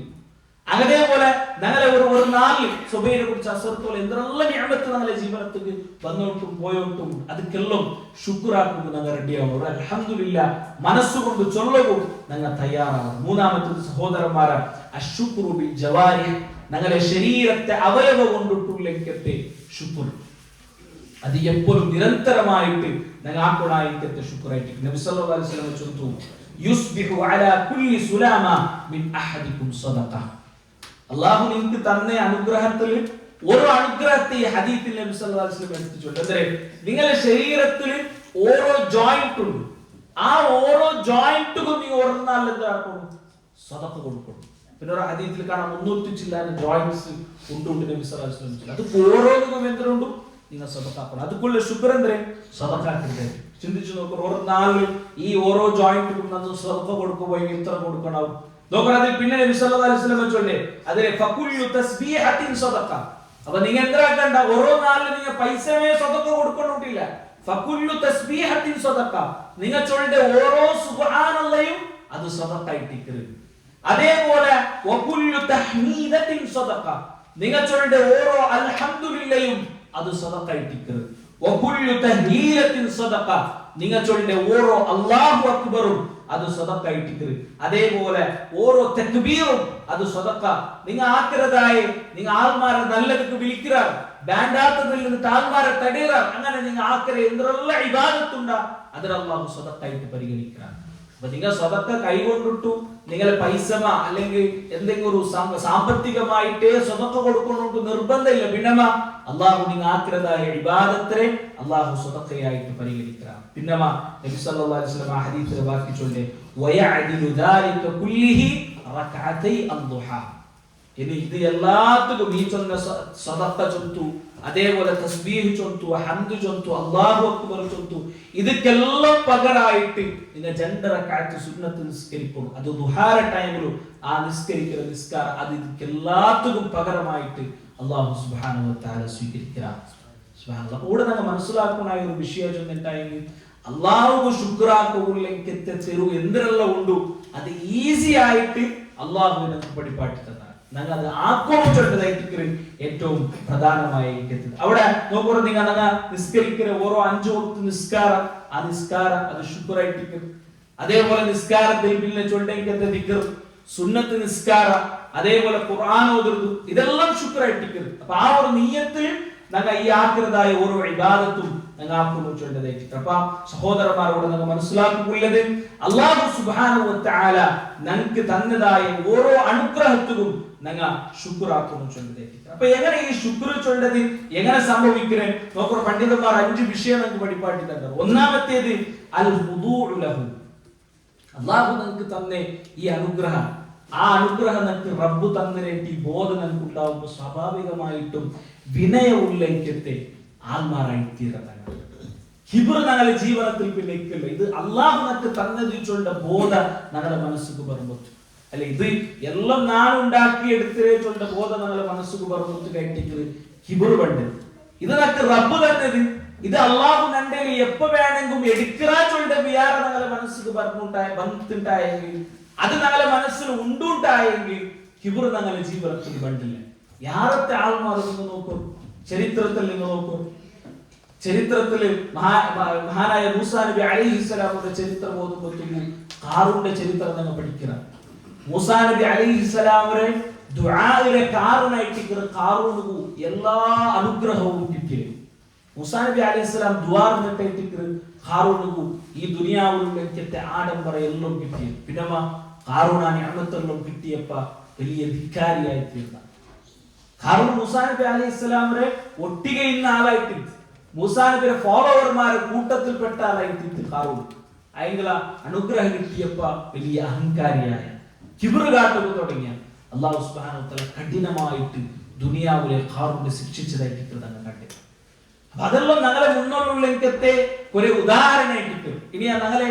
അതേപോലെ ഞങ്ങളെ ഒരു നാളിൽ സുബൈനെ കുറിച്ച് അസർത്തോളം എന്തെല്ലാം നിഅമത്ത് ഞങ്ങളുടെ ജീവിതത്തിൽ വന്നോട്ടും പോയോട്ടും അതൊക്കെല്ലാം ശുക്രാക്കും ഞങ്ങൾ റെഡിയാവും. ഒരു അൽഹംദുലില്ലാഹ് മനസ്സുകൊണ്ട് ചൊല്ലവും ഞങ്ങൾ തയ്യാറാവും. മൂന്നാമത്തെ സഹോദരന്മാരെ അശ്ശുക്രു ബിൽ ജവാരിഹ്, ഞങ്ങളുടെ ശരീരത്തെ അവയവ കൊണ്ടിട്ടുള്ള ശുക്ർ അത് എപ്പോഴും നിരന്തരമായിട്ട് ഞങ്ങൾ ആക്കുണായിക്കത്തെ ശുക്രായിട്ട്. നബി സല്ലല്ലാഹു അലൈഹി വസല്ലം ചൊല്ലുന്നു യുസ്ബിഹു അലാ കുല്ലി സുലാമ മിൻ അഹദികും സദഖ. അല്ലാഹു നിങ്ങൾക്ക് തന്ന അനുഗ്രഹത്തിൽ ഒരു അനുഗ്രഹത്തെ ഈ ഹദീസിൽ നബി സല്ലല്ലാഹു അലൈഹി വസല്ലം എടുത്തു ചൊല്ലുന്നത്, നിങ്ങളുടെ ശരീരത്തിൽ ഓരോ ജോയിന്റ് ഉണ്ട്, ആ ഓരോ ജോയിന്റുകളും നീ ഓരോന്നാൾ എന്താക്കണം സദഖ കൊടുക്കണം. പിന്നെ ഒരു ഹദീസിൽ കാണാം 300 ചില്ലാന ജോയിന്റ്സ് ഉണ്ട് നബി സല്ലല്ലാഹു അലൈഹി വസല്ലം. അത് ഓരോന്നും എന്തുണ്ട് നിങ്ങൾ സദഖാക്കണം. അതുക്കുള്ള ശുക്ർ എന്തേ സദഖാക്കരുത്. ചിന്തിച്ചു നോക്കൂ, ഓരോ നാളിൽ ഈ ഓരോ ജോയിന്റും സദഖ കൊടുക്കുമ്പോൾ ഇത്ര കൊടുക്കണം നോക്കണം. അതിൽ പിന്നെ നബി സല്ലല്ലാഹു അലൈഹി വസല്ലം ചൊല്ലേ അതിലെ ഫകുല്ലു തസ്ബീഹത്തിൻ സദഖ. അപ്പൊ നിങ്ങൾ എന്താക്കണ്ട, ഓരോ നാളിൽ നിങ്ങൾ പൈസമേ സദഖ കൊടുക്കണില്ല. ഫകുല്ലു തസ്ബീഹത്തിൻ സദഖ, നിങ്ങൾ ചൊല്ലിന്റെ ഓരോ സുബ്ഹാനല്ലാഹും അത് സദഖ ആയിട്ടിക്കരുത്. അതേപോലെ വകുല്ലു തഹ്മീദത്തിൻ സദഖ, നിങ്ങൾ ചൊല്ലിന്റെ ഓരോ അൽഹംദുലില്ലയും അത് സദഖ ആയിട്ടിക്കരുത്. വകുല്ലു തഹ്ലീലത്തിൻ സദഖ, നിങ്ങൾ ചൊല്ലിന്റെ ഓരോ അല്ലാഹു അക്ബറും അത് സദഖ ആയിട്ടിക്കരുത്. അതേപോലെ ഓരോ തക്ബീറും അത് സദഖ നിങ്ങൾ ആക്കരുതായി. നിങ്ങൾ ആൾമാരെ നല്ലതൊക്കെ വിളിക്കുക, ബാൻഡാത്തതിൽ നിന്ന് ആൾമാരെ തടയുക, അങ്ങനെ നിങ്ങൾ ആക്കര എന്തെല്ലാം ഇബാദത്തുണ്ടാ അതിൽ അല്ലാഹു സദഖ ആയിട്ട് പരിഗണിക്കുക. അപ്പൊ നിങ്ങൾ സദഖ കൈകൊണ്ടിട്ടു നിങ്ങളെ പൈസമ അല്ലെങ്കിൽ എന്തെങ്കിലും ഒരു സാമ്പത്തികമായിട്ടേ സദഖ കൊടുക്കണമെന്ന് നിർബന്ധമില്ല. പിന്നമ അല്ലാഹു നിങ്ങൾ ആക്കരതായ ഇബാദത്തിനെ അല്ലാഹു സദഖയായിട്ട് പരിഗണിക്കുക. പിന്നമ നബി സല്ലല്ലാഹു അലൈഹി വസല്ലം ആ ഹദീസിൽ വാക്കി ചൊല്ലെ വയഅദിലു ദാലിക കുല്ലിഹി റകഅതൈ അദ്ദുഹാ. ഇനി ഇത് എല്ലാത്തിനും ഈ ചൊന്ന സദഖ ചൊല്ലുന്നു, അതേപോലെ തസ്ബീഹ് ചൊല്ലുന്നു, ഹംദ് ചൊല്ലുന്നു, അല്ലാഹു അക്ബർ ചൊല്ലുന്നു, ഇതൊക്കെല്ലാം പകരമായിട്ട് നിങ്ങൾ 2 റക്അത്ത് സുന്നത്ത് നിസ്കരിക്കും. അത് ദുഹാര ടൈമിലും ആ നിസ്കരിക്കുന്ന നിസ്കാരം അത് ഇതൊക്കെല്ലാത്തിനും പകരമായിട്ട് അല്ലാഹു സുബ്ഹാനഹു വ തആല സ്വീകരിക്കുക. സുബ്ഹാനല്ലാഹ്. ഇവിടെ നമ്മൾ മനസ്സിലാക്കുന്ന ഒരു വിഷയം ചൊന്നിട്ടായെങ്കിൽ അല്ലാഹു ശുക്രാക്കുള്ളെങ്കിൽ തെരു എന്തെല്ലാം ഉണ്ട് അത് ഈസി ആയിട്ട് അല്ലാഹു നമുക്ക് പഠിപ്പാട്ടി തന്നാണ്. ഞങ്ങൾ അത് ആക്രമിച്ചെടുത്തതായിട്ട് ഏറ്റവും പ്രധാനമായി അവിടെ നോക്കൂ. നിങ്ങൾ നിസ്കരിക്കുന്ന ഓരോ 5 വക്ത് നിസ്കാരം ആ നിസ്കാരം അത് ശുക്രായിട്ട്. അതേപോലെ നിസ്കാരത്തിൽ പിന്നെ ചൊല്ലേക്കത്തെ ദിക്ർ, സുന്നത്ത് നിസ്കാരം, അതേപോലെ ഖുർആൻ ഓതുന്നത്, ഇതെല്ലാം ശുക്രായിട്ട്. അപ്പൊ ആ ഒരു നിയ്യത്തിൽ ഞങ്ങൾ ഈ ആഗ്രഹതായ ഓരോ ഇബാദത്തും ഞങ്ങൾ ആക്രമിച്ചേണ്ടതായിട്ട്. അപ്പൊ സഹോദരന്മാരോട് ഞങ്ങൾ മനസ്സിലാക്കുള്ളത് അല്ലാഹു സുബ്ഹാനഹു വ തആല ഞങ്ങൾക്ക് തന്നതായ ഓരോ അനുഗ്രഹത്തിനും ഞങ്ങൾ ശുക്രാക്രമിച്ചേണ്ടതായിട്ട്. അപ്പൊ എങ്ങനെ ഈ ശുക്ർ ചൊല്ലത് എങ്ങനെ സംഭവിക്കണേ നോക്കൂ. പണ്ഡിതന്മാർ 5 വിഷയം നമുക്ക് പഠിപ്പാട്ടി തന്നെ. ഒന്നാമത്തേത് അൽ ഖുദൂഉ ലഹു. അല്ലാഹു നമുക്ക് തന്ന ഈ അനുഗ്രഹം, ആ അനുഗ്രഹം നമുക്ക് റബ്ബ് തന്നതിനായിട്ട് ഈ ബോധം നമുക്ക് ഉണ്ടാവുമ്പോൾ സ്വാഭാവികമായിട്ടും വിനയമുള്ളത്തെ ആത്മാരായി തീരതാണ്. ഹിബ്ർ ഞങ്ങളുടെ ജീവിതത്തിൽ പിന്നെ ഇല്ല. ഇത് അല്ലാഹു നമുക്ക് തന്നതിച്ചുള്ള ബോധം ഞങ്ങളുടെ മനസ്സിക്ക് വരുമ്പോൾ അല്ലെ, ഇത് എല്ലാം നാളുണ്ടാക്കി എടുത്തിട്ടുള്ള ബോധം ഞങ്ങളുടെ മനസ്സിക്ക് വരുമ്പോൾ കേട്ടിട്ട് ഹിബ്ർ പണ്ട് ഇത് നമുക്ക് റബ്ബ് തന്നത്, ഇത് അല്ലാഹു നന്റെ എപ്പോ വേണമെങ്കിലും എടുക്കാച്ചുള്ള വിയാറ ഞങ്ങളുടെ മനസ്സിക്ക് വന്നിട്ടുണ്ടായെങ്കിൽ, അത് ഞങ്ങളുടെ മനസ്സിൽ ഉണ്ടുണ്ടായെങ്കിൽ ഹിബ്ർ ഞങ്ങളുടെ ജീവിതത്തിൽ പണ്ടില്ല. യാറത്തെ ആൾമാർ നിങ്ങൾ നോക്കൂ, ചരിത്രത്തിൽ നിങ്ങൾ നോക്കൂ. ചരിത്രത്തിൽ മഹാനായ മൂസാ നബി അലൈഹിസ്സലാമിന്റെ ചരിത്രം ഓതുമ്പോൾ ഖാറൂന്റെ ചരിത്രം നിങ്ങൾ പഠിക്കണം. മൂസാ നബി അലൈഹിസ്സലാമിനെ ദുആയിലെ കാരണമായിട്ട് ഖാറൂനു എല്ലാ അനുഗ്രഹവും കിട്ടിയിരുന്നു. മൂസാ നബി അലൈഹിസ്സലാം ദുആറിനിട്ട് ഖാറൂനു ഈ ദുനിയാവിലെ ആഡംബര എല്ലാം കിട്ടി. പിന്നെ ഖാറൂൻ ആ നിഅമത്തെല്ലാം കിട്ടിയപ്പ വലിയ ധിക്കാരിയായി തീർന്ന ഖാറൂൻ മൂസാ നബി അലൈഹിസ്സലാമിനെ ഒട്ടിಗೆ ഇന്ന ആളായിട്ട്, മൂസാ നബിയുടെ ഫോളോവർമാരെ കൂട്ടത്തിൽപ്പെട്ട ആളായിട്ട് ഖാറൂൻ അയങ്ങള അനുഗ്രഹം കിട്ടിയപ്പ വലിയ അഹങ്കാരിയായ കിബ്ർ കാട്ടുക തുടങ്ങിയ അല്ലാഹു സുബ്ഹാനഹു വ തആല കഠിനമായിട്ട് ദുനിയാവിലെ ഖാറൂനെ ശിക്ഷിച്ചതായിട്ട് തന്നെ കണ്ടത്. അപ്പൊ അതെല്ലാം ഞങ്ങളെ മുന്നോട്ടുള്ളത്തെ ഒരു ഉദാഹരണമായിട്ട് ഇനി ഞങ്ങളെ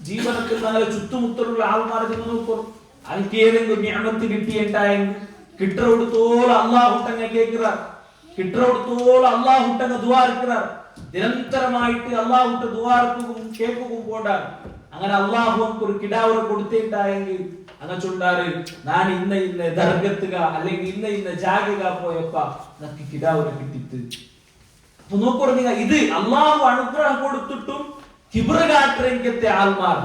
ജീവിതത്തിൽ ഞങ്ങളെ ചുറ്റുമുത്തുള്ള ആൾമാരെ നിങ്ങൾ നോക്കും. അവർക്ക് ഏതെങ്കിലും നിഅമത്ത് കിട്ടിയിട്ടായെങ്കിൽ കിട്ടറോടത്തോളം അല്ലാഹുട്ടങ്ങ കേൾക്കുക, കിട്ടറോടത്തോളം അല്ലാഹുട്ടങ്ങ ദുആ ഇരിക്കുക. നിരന്തരമായിട്ട് അല്ലാഹുട്ട ദുആ കേൾക്കുകയും പോണ്ടാണ്. അങ്ങനെ അള്ളാഹു ഒരു കിടാവറെ കൊടുത്തിട്ടായെങ്കിൽ അങ്ങനെ ചൊല്ലാറ് ഞാൻ ഇന്ന ദർഗത്തുക അല്ലെങ്കിൽ ഇന്ന ജാഗക പോയപ്പ എനിക്ക് കിടാവറെ കിട്ടിട്ട്. അപ്പൊ നോക്കൂ നിങ്ങൾ, ഇത് അള്ളാഹു അനുഗ്രഹം കൊടുത്തിട്ടും കിബ്റ് കാട്ടരംഗത്തെ ആൾമാർ,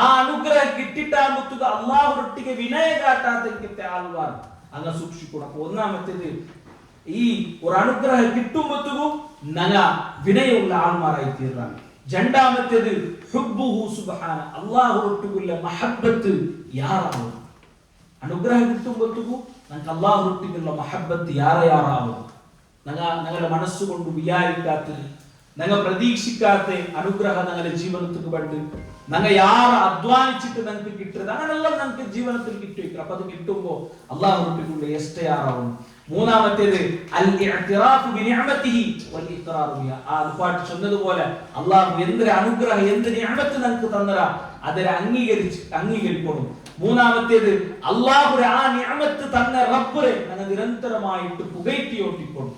ആ അനുഗ്രഹം കിട്ടിട്ടാകുമ്പത്തുക അള്ളാഹുരൊട്ടിಗೆ വിനയ കാട്ടാത്ത ആൾമാർ അങ്ങ് സൂക്ഷിക്കണം. അപ്പൊ ഒന്നാമത്തേത് ഈ ഒരു അനുഗ്രഹം കിട്ടുമ്പത്തുകു നങ്ങ വിനയുള്ള ആൾമാരായി തീർന്നാണ്. രണ്ടാമത്തേത് ഹുബ്ബുഹു സുബ്ഹാന, അള്ളാഹുരൊട്ടിക്കുള്ള മഹബ്ബത്ത് യാറാവും. അനുഗ്രഹം കിട്ടുമ്പത്തുകു നമുക്ക് അള്ളാഹുരൊട്ടിക്കുള്ള മഹബ്ബത്ത് യാറാവും. ഞങ്ങളുടെ മനസ്സുകൊണ്ട് വിചാരിക്കാത്ത, ഞങ്ങൾ പ്രതീക്ഷിക്കാത്ത അനുഗ്രഹം ഞങ്ങളുടെ ജീവിതത്തിൽ കണ്ട് ഞങ്ങൾ യാറെ അധ്വാനിച്ചിട്ട് ഞങ്ങൾക്ക് കിട്ടുന്നത് അങ്ങനെല്ലാം ഞങ്ങൾക്ക് ജീവിതത്തിൽ കിട്ടും. അപ്പൊ അത് കിട്ടുമ്പോ അള്ളാഹുരൊട്ടിക്കുള്ള എസ്റ്റയാറാവും. മൂന്നാമത്തേത് അൽ ഇഅ്തിറാഫു ബിനിഅമതിഹി വൽ ഇഖ്റാറു ബിഹാ. ആ പാട്ട് ചൊന്നതുപോലെ അല്ലാഹു എന്തൊരു അനുഗ്രഹം എന്ത് നിഅമത്ത് നമുക്ക് തന്നരാ അതിനെ അംഗീകരിക്കണം. മൂന്നാമത്തേത് അല്ലാഹുവിന്റെ ആ നിഅമത്ത് തന്ന റബ്ബിനെ നമ്മൾ നിരന്തരമായിട്ട് പുകഴ്ത്തിയോട്ടിക്കണം.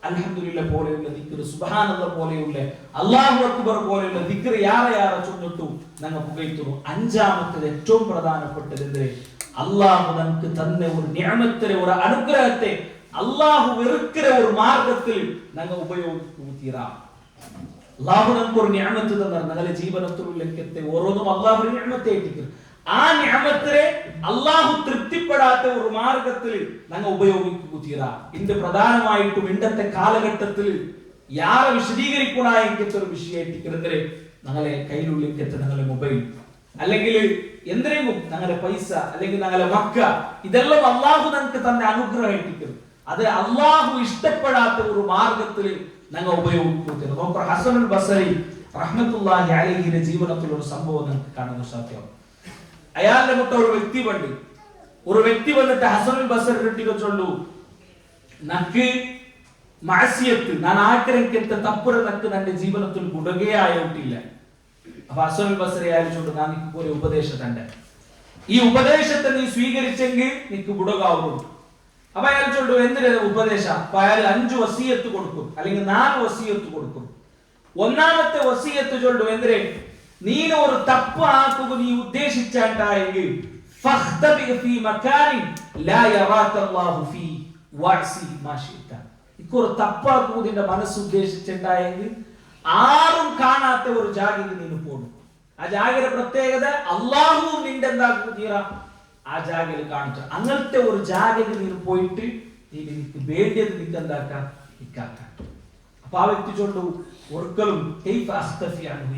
അൽഹംദുലില്ലാഹ് പോലെയുള്ള ദിക്ർ, സുബ്ഹാനല്ലാഹ് പോലെയുള്ള അല്ലാഹു അക്ബർ പോലെയുള്ള ദിക്ർ യാറെ ചൊന്നിട്ടു നമ്മൾ പുകഴ്ത്തുന്നു. അഞ്ചാമത്തേത് ഏറ്റവും പ്രധാനപ്പെട്ടത് എന്ത്? അള്ളാഹു നമുക്ക് തന്ന ഒരു നിഅമത്തിനെ, ഒരു അനുഗ്രഹത്തെ അള്ളാഹു വെറുക്കുന്ന ഒരു മാർഗത്തിൽ ഞങ്ങൾ ഉപയോഗിക്കുക. അള്ളാഹു നമുക്ക് ഒരു നിഅമത്ത് തന്ന ഞങ്ങളുടെ ജീവിതത്തിലുള്ളത്തെ ഓരോന്നും അള്ളാഹു ഒരു നിഅമത്തെ ഏൽപ്പിക്കുന്നു. ആ നിഅമത്തിനെ അള്ളാഹു തൃപ്തിപ്പെടാത്ത ഒരു മാർഗത്തിൽ ഞങ്ങൾ ഉപയോഗിക്കുക. ഇന്ന് പ്രധാനമായിട്ടും ഇന്നത്തെ കാലഘട്ടത്തിൽ യാറെ വിശദീകരിക്കണ എനിക്കത്തെ ഒരു വിഷയം ഏൽപ്പിക്കുന്നത് ഞങ്ങളെ കയ്യിലുള്ളിക്കത്തെ ഞങ്ങളുടെ മൊബൈൽ അല്ലെങ്കിൽ എന്തിനും ഞങ്ങളുടെ പൈസ അല്ലെങ്കിൽ ഞങ്ങളുടെ മക്ക, ഇതെല്ലാം അള്ളാഹു നമുക്ക് തന്നെ അനുഗ്രഹിക്കും. അത് അള്ളാഹു ഇഷ്ടപ്പെടാത്ത ഒരു മാർഗത്തിൽ ഞങ്ങൾ ഉപയോഗിക്കുന്നത്. നമുക്ക് ഹസനുൽ ബസരി റഹ്മത്തുള്ളാഹി അലൈഹിയുടെ ജീവിതത്തിൽ ഒരു സംഭവം നമുക്ക് കാണാൻ സാധ്യം. അയാളുടെ മുട്ട ഒരു വ്യക്തി വന്നിട്ട് ഹസനുൽ ബസരി ചൊല്ലു, നക്ക് മാസിയത്ത് ഞാൻ ആഗ്രഹിക്കത്തെ തപ്പുര നക്ക് എന്റെ ജീവിതത്തിൽ ഗുണകയായിട്ടില്ല. അപ്പൊ ഹസനുൽ ബസരി അയാൾ ചൊല്ലു, ഞാൻ നിനക്ക് ഒരു ഉപദേശം തന്റെ, ഈ ഉപദേശത്തെ നീ സ്വീകരിച്ചെങ്കിൽ നിനക്ക് ഗുണകാവുന്നു. അപ്പൊ അയാൾ ചൊല്ലു, എന്തിനാ ഉപദേശം? അപ്പൊ അയാൾ 5 വസിയത്ത് കൊടുക്കും അല്ലെങ്കിൽ 4 വസിയത്ത് കൊടുക്കും. ഒന്നാമത്തെ വസിയത്ത് ചൊല്ലു, എന്തിനെ? നീ ഒരു തപ്പ് ആക്കുക നീ ഉദ്ദേശിച്ചാട്ടായെങ്കിൽ ഫഖ്തബി ഫീ മകാനിൻ ലാ യറാക അല്ലാഹു ഫീ വഅസി മാ ശിഅത. ഇക്കൊരു തപ്പാക്കുക നിന്റെ മനസ്സ് ഉദ്ദേശിച്ചിട്ടായെങ്കിൽ ആരും കാണാത്ത ഒരു ജാഗയിൽ നീ പോകും. ആ ജാഗയുടെ പ്രത്യേകത അള്ളാഹു നിന്റെ എന്താക്കുക ആ ജാഗയിൽ കാണിച്ചു. അങ്ങനത്തെ ഒരു ജാഗയിൽ നീ പോയിട്ട് നീ നിനക്ക് വേണ്ടിയത് നിനക്ക് എന്താക്കാം നിൽക്കാക്കാം. അപ്പൊ ആ വ്യക്തി ചൊല്ലു, ഒരിക്കലും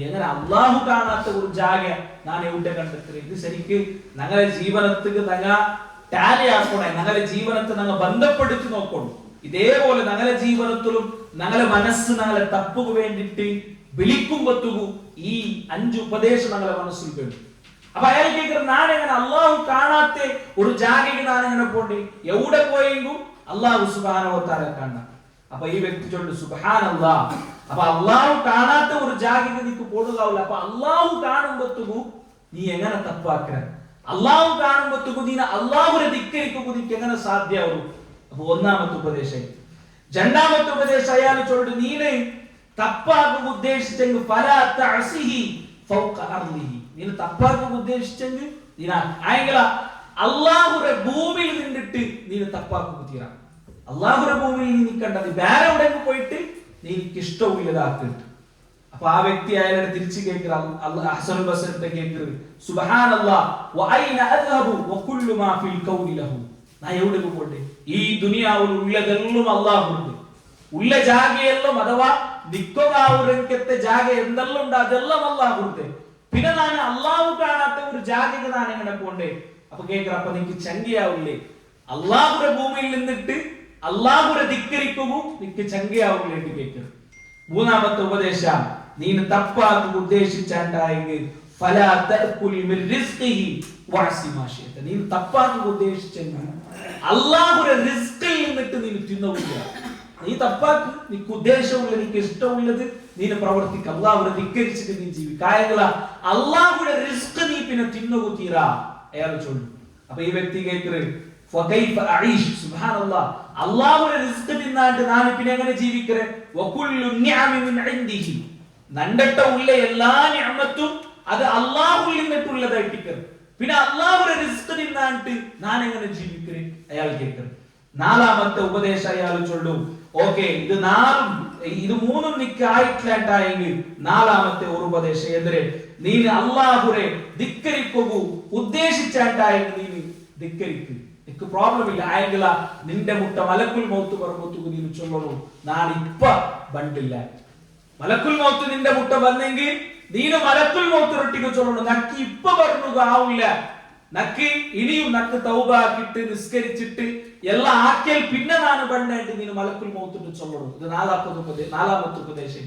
എങ്ങനെ അള്ളാഹു കാണാത്ത ഒരു ജാഗ ഞാൻ എവിടെ കണ്ടെത്തുന്നത്? ഇത് ശരിക്ക് ഞങ്ങളുടെ ജീവനത്തിൽ ഞങ്ങൾ ടാലി ആക്കണേ, ഞങ്ങളുടെ ജീവനത്തെ ഞങ്ങൾ ബന്ധപ്പെടുത്തി നോക്കണം. ഇതേപോലെ ഞങ്ങളുടെ ജീവിതത്തിലും ഞങ്ങളുടെ മനസ്സ് ഞങ്ങളെ തപ്പുക വേണ്ടിട്ട് വിളിക്കുമ്പോഴത്തേക്കു ഈ 5 ഉപദേശം ഞങ്ങളുടെ മനസ്സിൽ വേണം. അപ്പൊ അയാൾ കേൾക്കുന്നത്, ഞാനെങ്ങനെ അള്ളാഹു കാണാത്ത ഒരു ജാഗയ്ക്ക് ഞാനെങ്ങനെ പോണ്ടേ? എവിടെ പോയെങ്കിലും അള്ളാഹു സുബ്ഹാനഹു വ തആല കാണാം. അപ്പൊ ഈ വ്യക്തി ചൊല്ലു, സുബ്ഹാനല്ലാഹ്. അപ്പൊ അള്ളാഹു കാണാത്ത ഒരു ജാഗയ്ക്ക് നിനക്ക് പോടുകാവില്ല. അപ്പൊ അള്ളാഹു കാണുമ്പോഴത്തേക്കു നീ എങ്ങനെ തപ്പാക്കണം? അള്ളാഹു കാണുമ്പോഴത്തേക്കു നീ അള്ളാഹുരെ ധിക്കരിക്കുക നിനക്ക് എങ്ങനെ സാധ്യമാവും? അപ്പൊ ഒന്നാമത്തെ ഉപദേശം. രണ്ടാമത്തെ ഉപദേശം അയാൾ ചൊല്ലു, നീന് തപ്പാക്കുക ഉദ്ദേശിച്ചെങ്കിൽ ഫലാ തഅസിഹി ഫൗക അർളിഹി. നീ തപ്പാക്കുക ഉദ്ദേശിച്ചെങ്കിൽ അള്ളാഹുരെ ഭൂമിയിൽ നിന്നിട്ട് നീ തപ്പാക്കുക തീരാ. അള്ളാഹുരെ ഭൂമിയിൽ നീ നിൽക്കണ്ടത് വേറെ എവിടെയെങ്കിലും പോയിട്ട് നീ എനിക്ക് ഇഷ്ടമില്ലതാക്കിട്ട്. അപ്പൊ ആ വ്യക്തി അയാളുടെ തിരിച്ചു കേൾക്കുക, ഹസനുൽ ബസരിയുടെ കേൾക്കുക, സുബ്ഹാനല്ലാഹ് വഅൈന അദ്ഹബു വകുല്ലു മാ ഫിൽ കൗനി ലഹു. ഞാൻ എവിടെ പോകട്ടെ? ഈ ദുനിയാവിൽ ഉള്ളതെല്ലാം അള്ളാഹുണ്ട്. ഉള്ള ജാഗയെല്ലാം അഥവാ നിക്കോകാവുരത്തെ ജാഗ എന്തെല്ലാം ഉണ്ട് അതെല്ലാം അള്ളാഹുണ്ട്. പിന്നെ ഞാൻ അള്ളാഹു കാണാത്ത ഒരു ജാഗയ്ക്ക് ഞാൻ എങ്ങനെ പോണ്ടേ? അപ്പൊ കേൾക്കുക, അപ്പൊ നിനക്ക് ചങ്കിയാവില്ലേ? അള്ളാഹുടെ ഭൂമിയിൽ നിന്നിട്ട് അള്ളാഹുരെ ധിക്കരിക്കുമോ നിനക്ക് ചങ്കിയാവില്ലേട്ട് കേൾക്കുക. മൂന്നാമത്തെ ഉപദേശം, നീ തപ്പാക്ക് ഉദ്ദേശിച്ചാണ്ടായെങ്കിൽ ഫലാ തഅകുൽ മിൻ റിസ്ഖിഹി വഅസി മാ ശിഅത. നീ തപ്പാക്ക് ഉദ്ദേശിച്ചെങ്കിൽ അള്ളാഹുരെ റിസ്കിൽ നിന്നിട്ട് നീ തിന്നുക. നീ തപ്പാക്ക് നിനക്ക് ഉദ്ദേശമുള്ള നിനക്ക് ഇഷ്ടമുള്ളത് നീ പ്രവർത്തിക്കുക. അള്ളാഹുരെ ധിക്കരിച്ചിട്ട് നീ ജീവിക്കുക. അള്ളാഹുടെ റിസ്ക് നീ പിന്നെ തിന്നുക തീരാ അയാൾ ചൊല്ലു. അപ്പൊ ഈ വ്യക്തി കേൾക്കുന്നത്, ഫകൈഫ അഈഷ്, സുബ്ഹാനല്ലാഹ്, അല്ലാഹുവിന്റെ റിസ്ക് തിന്നാണ്ട് ഞാൻ പിന്നെ എങ്ങനെ ജീവിക്കറേ? വകുല്ലു നിഅമി മിൻ ഇൻദിഹി, നണ്ടട്ട ഉള്ള എല്ലാ നിഅമത്തും അത് അള്ളാഹുവിൽ നിന്നിട്ടുള്ളതായിട്ട് പിന്നെ അള്ളാഹുടെ റിസ്ക് തിന്നാണ്ട് ഞാൻ എങ്ങനെ ജീവിക്കേ അയാൾ കേൾക്കണം. നാലാമത്തെ ഉപദേശം അയാൾ ചൊല്ലു, ഓക്കെ ഇത് മൂന്നും നിക്ക് ആയിട്ടില്ലായെങ്കിൽ നാലാമത്തെ ഒരു ഉപദേശം എതിരെ നീ അള്ളാഹുരെ ധിക്കരിക്കൂ ഉദ്ദേശിച്ചായിട്ടായെങ്കിൽ നീ ധിക്കരിക്കൂ. നിക്ക് പ്രോബ്ലം ഇല്ല ആയെങ്കില നിന്റെ മുട്ട മലക്കുൽ മൗത്ത് പറയുമ്പോ നീ ചൊല്ലണു ഞാൻ ഇപ്പ ബണ്ടില്ല. മലക്കുൽ മൗത്ത് നിന്റെ മുട്ട വന്നെങ്കിൽ നീನು മലക്കുൽ മൗത്ത് റൊട്ടിക്ക് ചൊല്ലണു നക്ക് ഇപ്പ പറഞ്ഞു ആവില്ല. നക്ക് ഇനിയും നക്ക് തൗബ ആക്കിട്ട് നിസ്കരിച്ചിട്ട് എല്ലാം ആക്കിയാൽ പിന്നെ ನಾನು ബണ്ടായിട്ട് നീನು മലക്കുൽ മൗത്ത് ചൊല്ലണു. ഇത് നാലാമത്തെ ഉപദേശം.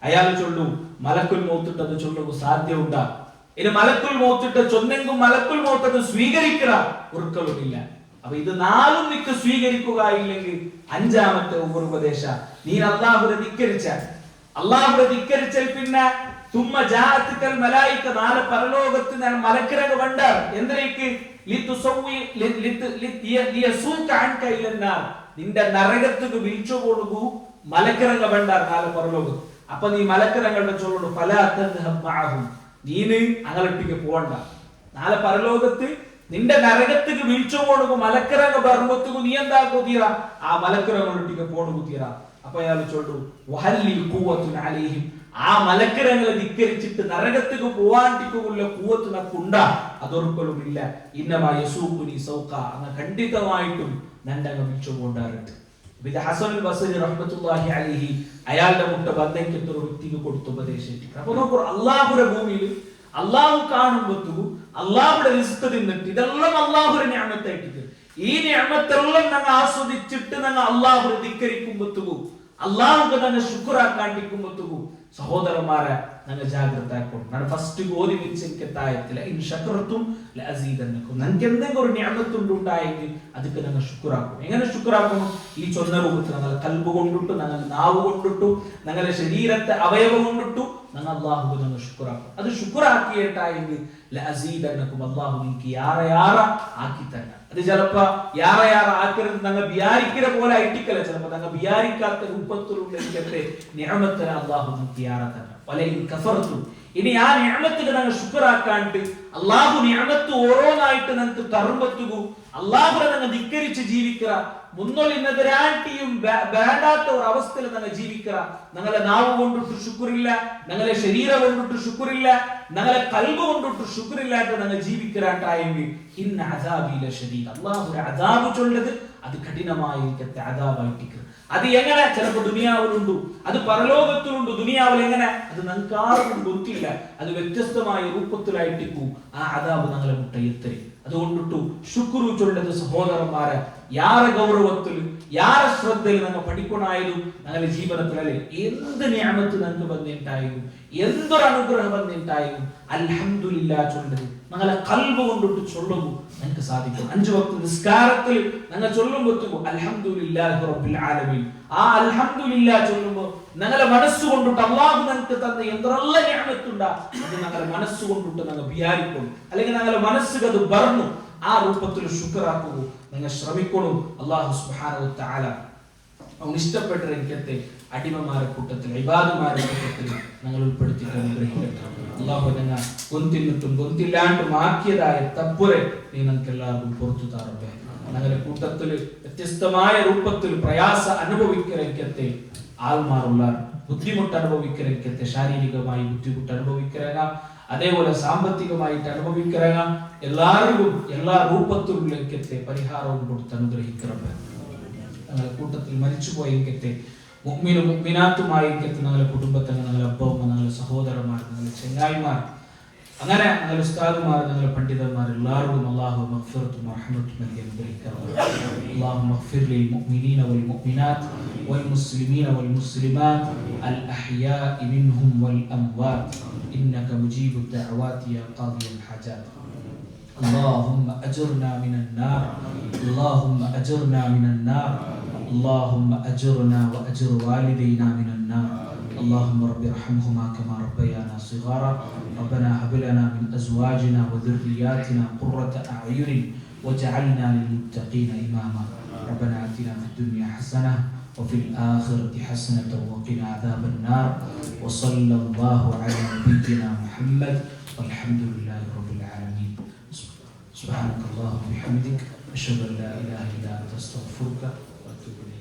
അയാൾ ചൊല്ലു മലക്കുൽ മൗത്ത് അത് ചൊല്ലുക സാധ്യമുണ്ടാ. ഇനി മലക്കുൽ മൗത്തിട്ട് ചൊന്നെങ്കും മലക്കുൽ മൗത്ത് അത് സ്വീകരിക്കുക ഒരിക്കലുമില്ല. അപ്പൊ ഇത് നാലും നിക്ക് സ്വീകരിക്കുക ഇല്ലെങ്കിൽ അഞ്ചാമത്തെ ഉപദേശ നീ അള്ളാഹുരെ ധിക്കരിച്ചാൽ പിന്നെ തുമ്മ ജാഅത്തുൽ മലായിക നാളെ പരലോകത്ത് ഞാൻ മലക്കരക വണ്ടാർ എന്തിനേക്ക് നിന്റെ നരകത്തുക്ക് വീഴ്ച കൊടുക്കൂ മലക്കരക വണ്ടാർ നാളെ പരലോകത്ത്. അപ്പൊ നീ മലക്കരങ്ങളുടെ ചൊല്ലു ഫലാത്തഹും നീന് അങ്ങോട്ടേക്ക് പോകണ്ട. നാളെ പരലോകത്ത് നിന്റെ നരകത്തുക്ക് വീഴ്ച കൊടുക്കും മലക്കരക ബർമത്തുക്ക് നീ എന്താക്കോ തീറ ആ മലക്കരങ്ങളൊട്ടിക്ക് പോണു തീറ. അപ്പൊ അയാൾ ചൊല്ലു വഹല്ലിൽ ഖുവത്തുൻ അലൈഹിം ആ മലക്കരങ്ങളെ ധിക്കരിച്ചിട്ട് നരകത്തേക്ക് പോവാണ്ടിക്കുള്ള കൂവത്ത് നക്കുണ്ടാ അതൊരിക്കലും ഇല്ല. ഇന്നമാ യസൂഖുനി സൗഖ അങ്ങ് ഖണ്ഡിതമായിട്ടും നന്റെ അങ്ങ് വിളിച്ചു കൊണ്ടാറുണ്ട്. ഇത് ഹസനുൽ ബസ്രി റഹ്മത്തുള്ളാഹി അലൈഹി അയാളുടെ മുട്ട ബന്ധയ്ക്ക് ഒരു വ്യക്തിക്ക് കൊടുത്ത ഉപദേശം. അപ്പൊ നോക്കൂ അള്ളാഹുടെ ഭൂമിയിൽ അള്ളാഹു കാണുമ്പോഴത്തേക്കു അള്ളാഹുടെ റിസ്ക് തിന്നിട്ട് ഇതെല്ലാം അള്ളാഹുടെ നിഅമത്തായിട്ട് ഈ നിഅമത്തെല്ലാം ഞങ്ങൾ ആസ്വദിച്ചിട്ട് ഞങ്ങൾ അള്ളാഹുടെ ധിക്കരിക്കുമ്പോഴത്തേക്കു അള്ളാഹുക്ക് തന്നെ ശുക്രാക്കാണ്ടിക്കുമ്പോഴത്തേക്കു സഹോദരന്മാരെ ഞങ്ങൾ ജാഗ്രത ആക്കണം. ഞാൻ ഫസ്റ്റ് ഓതി വെച്ചിരിക്കത്തായത്തില്ല ഇൻ ശക്രത്തും ലഅസീദന്നകും. നിങ്ങൾക്ക് എന്തെങ്കിലും ഒരു നിഅമത്തുണ്ടായെങ്കിൽ അതിക്ക് ഞങ്ങൾ ശുക്രാക്കും. എങ്ങനെ ശുക്രാക്കണം? ഈ ചൊന്ന രൂപത്തിൽ ഞങ്ങൾ കൽബ് കൊണ്ടിട്ടു, ഞങ്ങൾ നാവ് കൊണ്ടിട്ടു, ഞങ്ങളുടെ ശരീരത്തെ അവയവം കൊണ്ടിട്ടു ഞങ്ങൾ അള്ളാഹുക്ക് ഞങ്ങൾ ശുക്രാക്കും. അത് ശുക്രാക്കിയിട്ടായെങ്കിൽ ലഅസീദന്നകും അള്ളാഹു നിങ്ങൾക്ക് യാറ ആക്കി തന്നെ. അത് ചിലപ്പോ യാറ ആക്കരുത് ഞങ്ങൾ വിചാരിക്കുന്ന പോലെ ആയിട്ടിക്കല്ല, ചിലപ്പോ ഞങ്ങൾ വിചാരിക്കാത്ത രൂപത്തിലുള്ള നിഅമത്തിനെ അള്ളാഹു നിങ്ങൾക്ക് യാറ തന്നെ. ഇനി ആ നിഅമത്തിനെ ഞങ്ങൾ ശുക്രാക്കാണ്ട് അള്ളാഹു നിഅമത്ത് ഓരോന്നായിട്ട് ഞങ്ങൾക്ക് തറുമ്പത്തുകൂ അള്ളാഹുനെ ഞങ്ങൾ ധിക്കരിച്ച് ജീവിക്കുക മുന്നോലിനെതിരാട്ടിയും വേണ്ടാത്ത ഒരു അവസ്ഥയിൽ ഞങ്ങൾ ജീവിക്കുക. ഞങ്ങളെ നാവ് കൊണ്ടിട്ട് ശുക്രില്ല, ഞങ്ങളെ ശരീരം കൊണ്ടിട്ട് ശുക്രില്ല, ഞങ്ങളെ കൽബ് കൊണ്ടിട്ട് ശുക്രില്ലാട്ട് ഞങ്ങൾ ജീവിക്കാട്ടായെങ്കിൽ ഇന്ന അദാബി ലശദീദ് അല്ലാഹുവിന്റെ അദാബ് ചൊല്ലത് അത് കഠിനമായിരിക്കത്തെ അദാബായിട്ട്. അത് എങ്ങനെ? ചിലപ്പോൾ ദുനിയാവിലുണ്ട്, അത് പരലോകത്തിലുണ്ട്. ദുനിയാവിൽ എങ്ങനെ അത് ഞങ്ങൾക്ക് ആർക്കും ಗೊತ್ತಿಲ್ಲ. അത് വ്യത്യസ്തമായ രൂപത്തിലായിട്ടിരിക്കും ആ അദാബ് ഞങ്ങളെ മുട്ടയെത്തരി. അതുകൊണ്ടിട്ടു ശുക്രു ചൊല്ലത് സഹോദരന്മാരെ യാര ഗൗരവത്തിൽ യാര ശ്രദ്ധയിൽ ഞങ്ങൾ പഠിക്കണായതും ഞങ്ങളുടെ ജീവിതത്തിലല്ലേ എന്ത് നിഅമത്ത് ഞങ്ങൾക്ക് വന്നിട്ടായും എന്തൊരു അനുഗ്രഹം വന്നിട്ടായും അൽഹംദുലില്ലാഹ് ചൊല്ലത് ഞങ്ങളെ കൽബ് കൊണ്ടിട്ട് ചൊല്ലുന്നു ഞങ്ങൾക്ക് സാധിക്കും. 5 വക്ത് നിസ്കാരത്തിൽ ഞങ്ങൾ ചൊല്ലുമ്പോഴത്തേക്കും അൽഹംദുലില്ലാഹി റബ്ബിൽ ആലമീൻ ആ അൽഹംദുലില്ലാഹ് ചൊല്ലുമ്പോൾ ഞങ്ങളെ മനസ്സുകൊണ്ടിട്ട് അല്ലാഹു ഞങ്ങൾക്ക് തന്ന എന്തെല്ലാം നിഅമത്തുണ്ടാ അത് ഞങ്ങളെ മനസ്സുകൊണ്ടിട്ട് ഞങ്ങൾ വിചാരിക്കും. അല്ലെങ്കിൽ ഞങ്ങളെ മനസ്സുക്ക് അത് പറഞ്ഞു ആ രൂപത്തിൽ ശുക്രാക്കുക നിങ്ങൾ ശ്രമിക്കണം. അല്ലാഹു സുബ്ഹാനഹു വ തആല അവൻ ഇഷ്ടപ്പെട്ട രംഗത്തെ അടിമമാരെ കൂട്ടത്തിൽ ഇബാദുമാരെ കൂട്ടത്തിൽ ഞങ്ങൾ ഉൾപ്പെടുത്തിയിട്ട് അനുഗ്രഹിക്കട്ടെ. അല്ലാഹു ഞങ്ങൾ ഗൊന്തിന്നിട്ടും ഗൊന്തില്ലാണ്ടും ആക്കിയതായ തപ്പുരെ നീ ഞങ്ങൾക്ക് എല്ലാവർക്കും പുറത്തു താറട്ടെ. ഞങ്ങളുടെ കൂട്ടത്തിൽ വ്യത്യസ്തമായ രൂപത്തിൽ പ്രയാസ അനുഭവിക്കരക്കത്തെ ആൾമാറുള്ള ബുദ്ധിമുട്ട് അനുഭവിക്കരക്കത്തെ ശാരീരികമായി ബുദ്ധിമുട്ട് അനുഭവിക്കരക അതേപോലെ സാമ്പത്തികമായിട്ട് അനുഭവിക്കരക എല്ലാവർക്കും എല്ലാ രൂപത്തിലുള്ളത്തെ പരിഹാരവും കൊടുത്ത് അനുഗ്രഹിക്കറപ്പെ. ഞങ്ങളുടെ കൂട്ടത്തിൽ മരിച്ചുപോയെങ്കിൽ മുഅ്മിനും മുഅ്മിനാത്തുമായിരിക്കത്തെ ഞങ്ങളുടെ കുടുംബത്തെ ഞങ്ങളുടെ അപ്പവും ഞങ്ങളുടെ സഹോദരന്മാർ ഞങ്ങളുടെ ചെങ്ങായിമാർ അങ്ങനെ ഞങ്ങളുടെ ഉസ്താദുമാർ ഞങ്ങളുടെ പണ്ഡിതന്മാർ എല്ലാവർക്കും അല്ലാഹു മഗ്ഫിറത്തും റഹ്മത്തും നൽകി അനുഗ്രഹിക്കറപ്പെ. അല്ലാഹു മഗ്ഫിർ ലിൽ മുഅ്മിനീന വൽ മുഅ്മിനാത്ത് വൽ മുസ്ലിമീന വൽ മുസ്ലിമാത്ത് അൽ അഹ്യാഇ മിൻഹും വൽ അംവാത്ത് إنك مجيب الدعوات يا قاضي الحاجات. اللهم أجرنا من النار اللهم أجرنا من النار اللهم أجرنا وأجر والدينا من النار. اللهم رب ارحمهما كما ربيانا صغارا. ربنا هب لنا من أزواجنا وذرياتنا قرة أعين واجعلنا للمتقين إماما. ربنا آتنا في الدنيا حسنة وفي الآخرة حسنة وقنا عذاب النار. وصلى الله على نبينا محمد വൽഹംദുലില്ലാഹി റബ്ബിൽ ആലമീൻ. സുബ്ഹാനകല്ലാഹു വബിഹംദിക അഷ്ഹദു അൻ ലാ ഇലാഹ ഇല്ലാ അൻത അസ്തഗ്ഫിറുക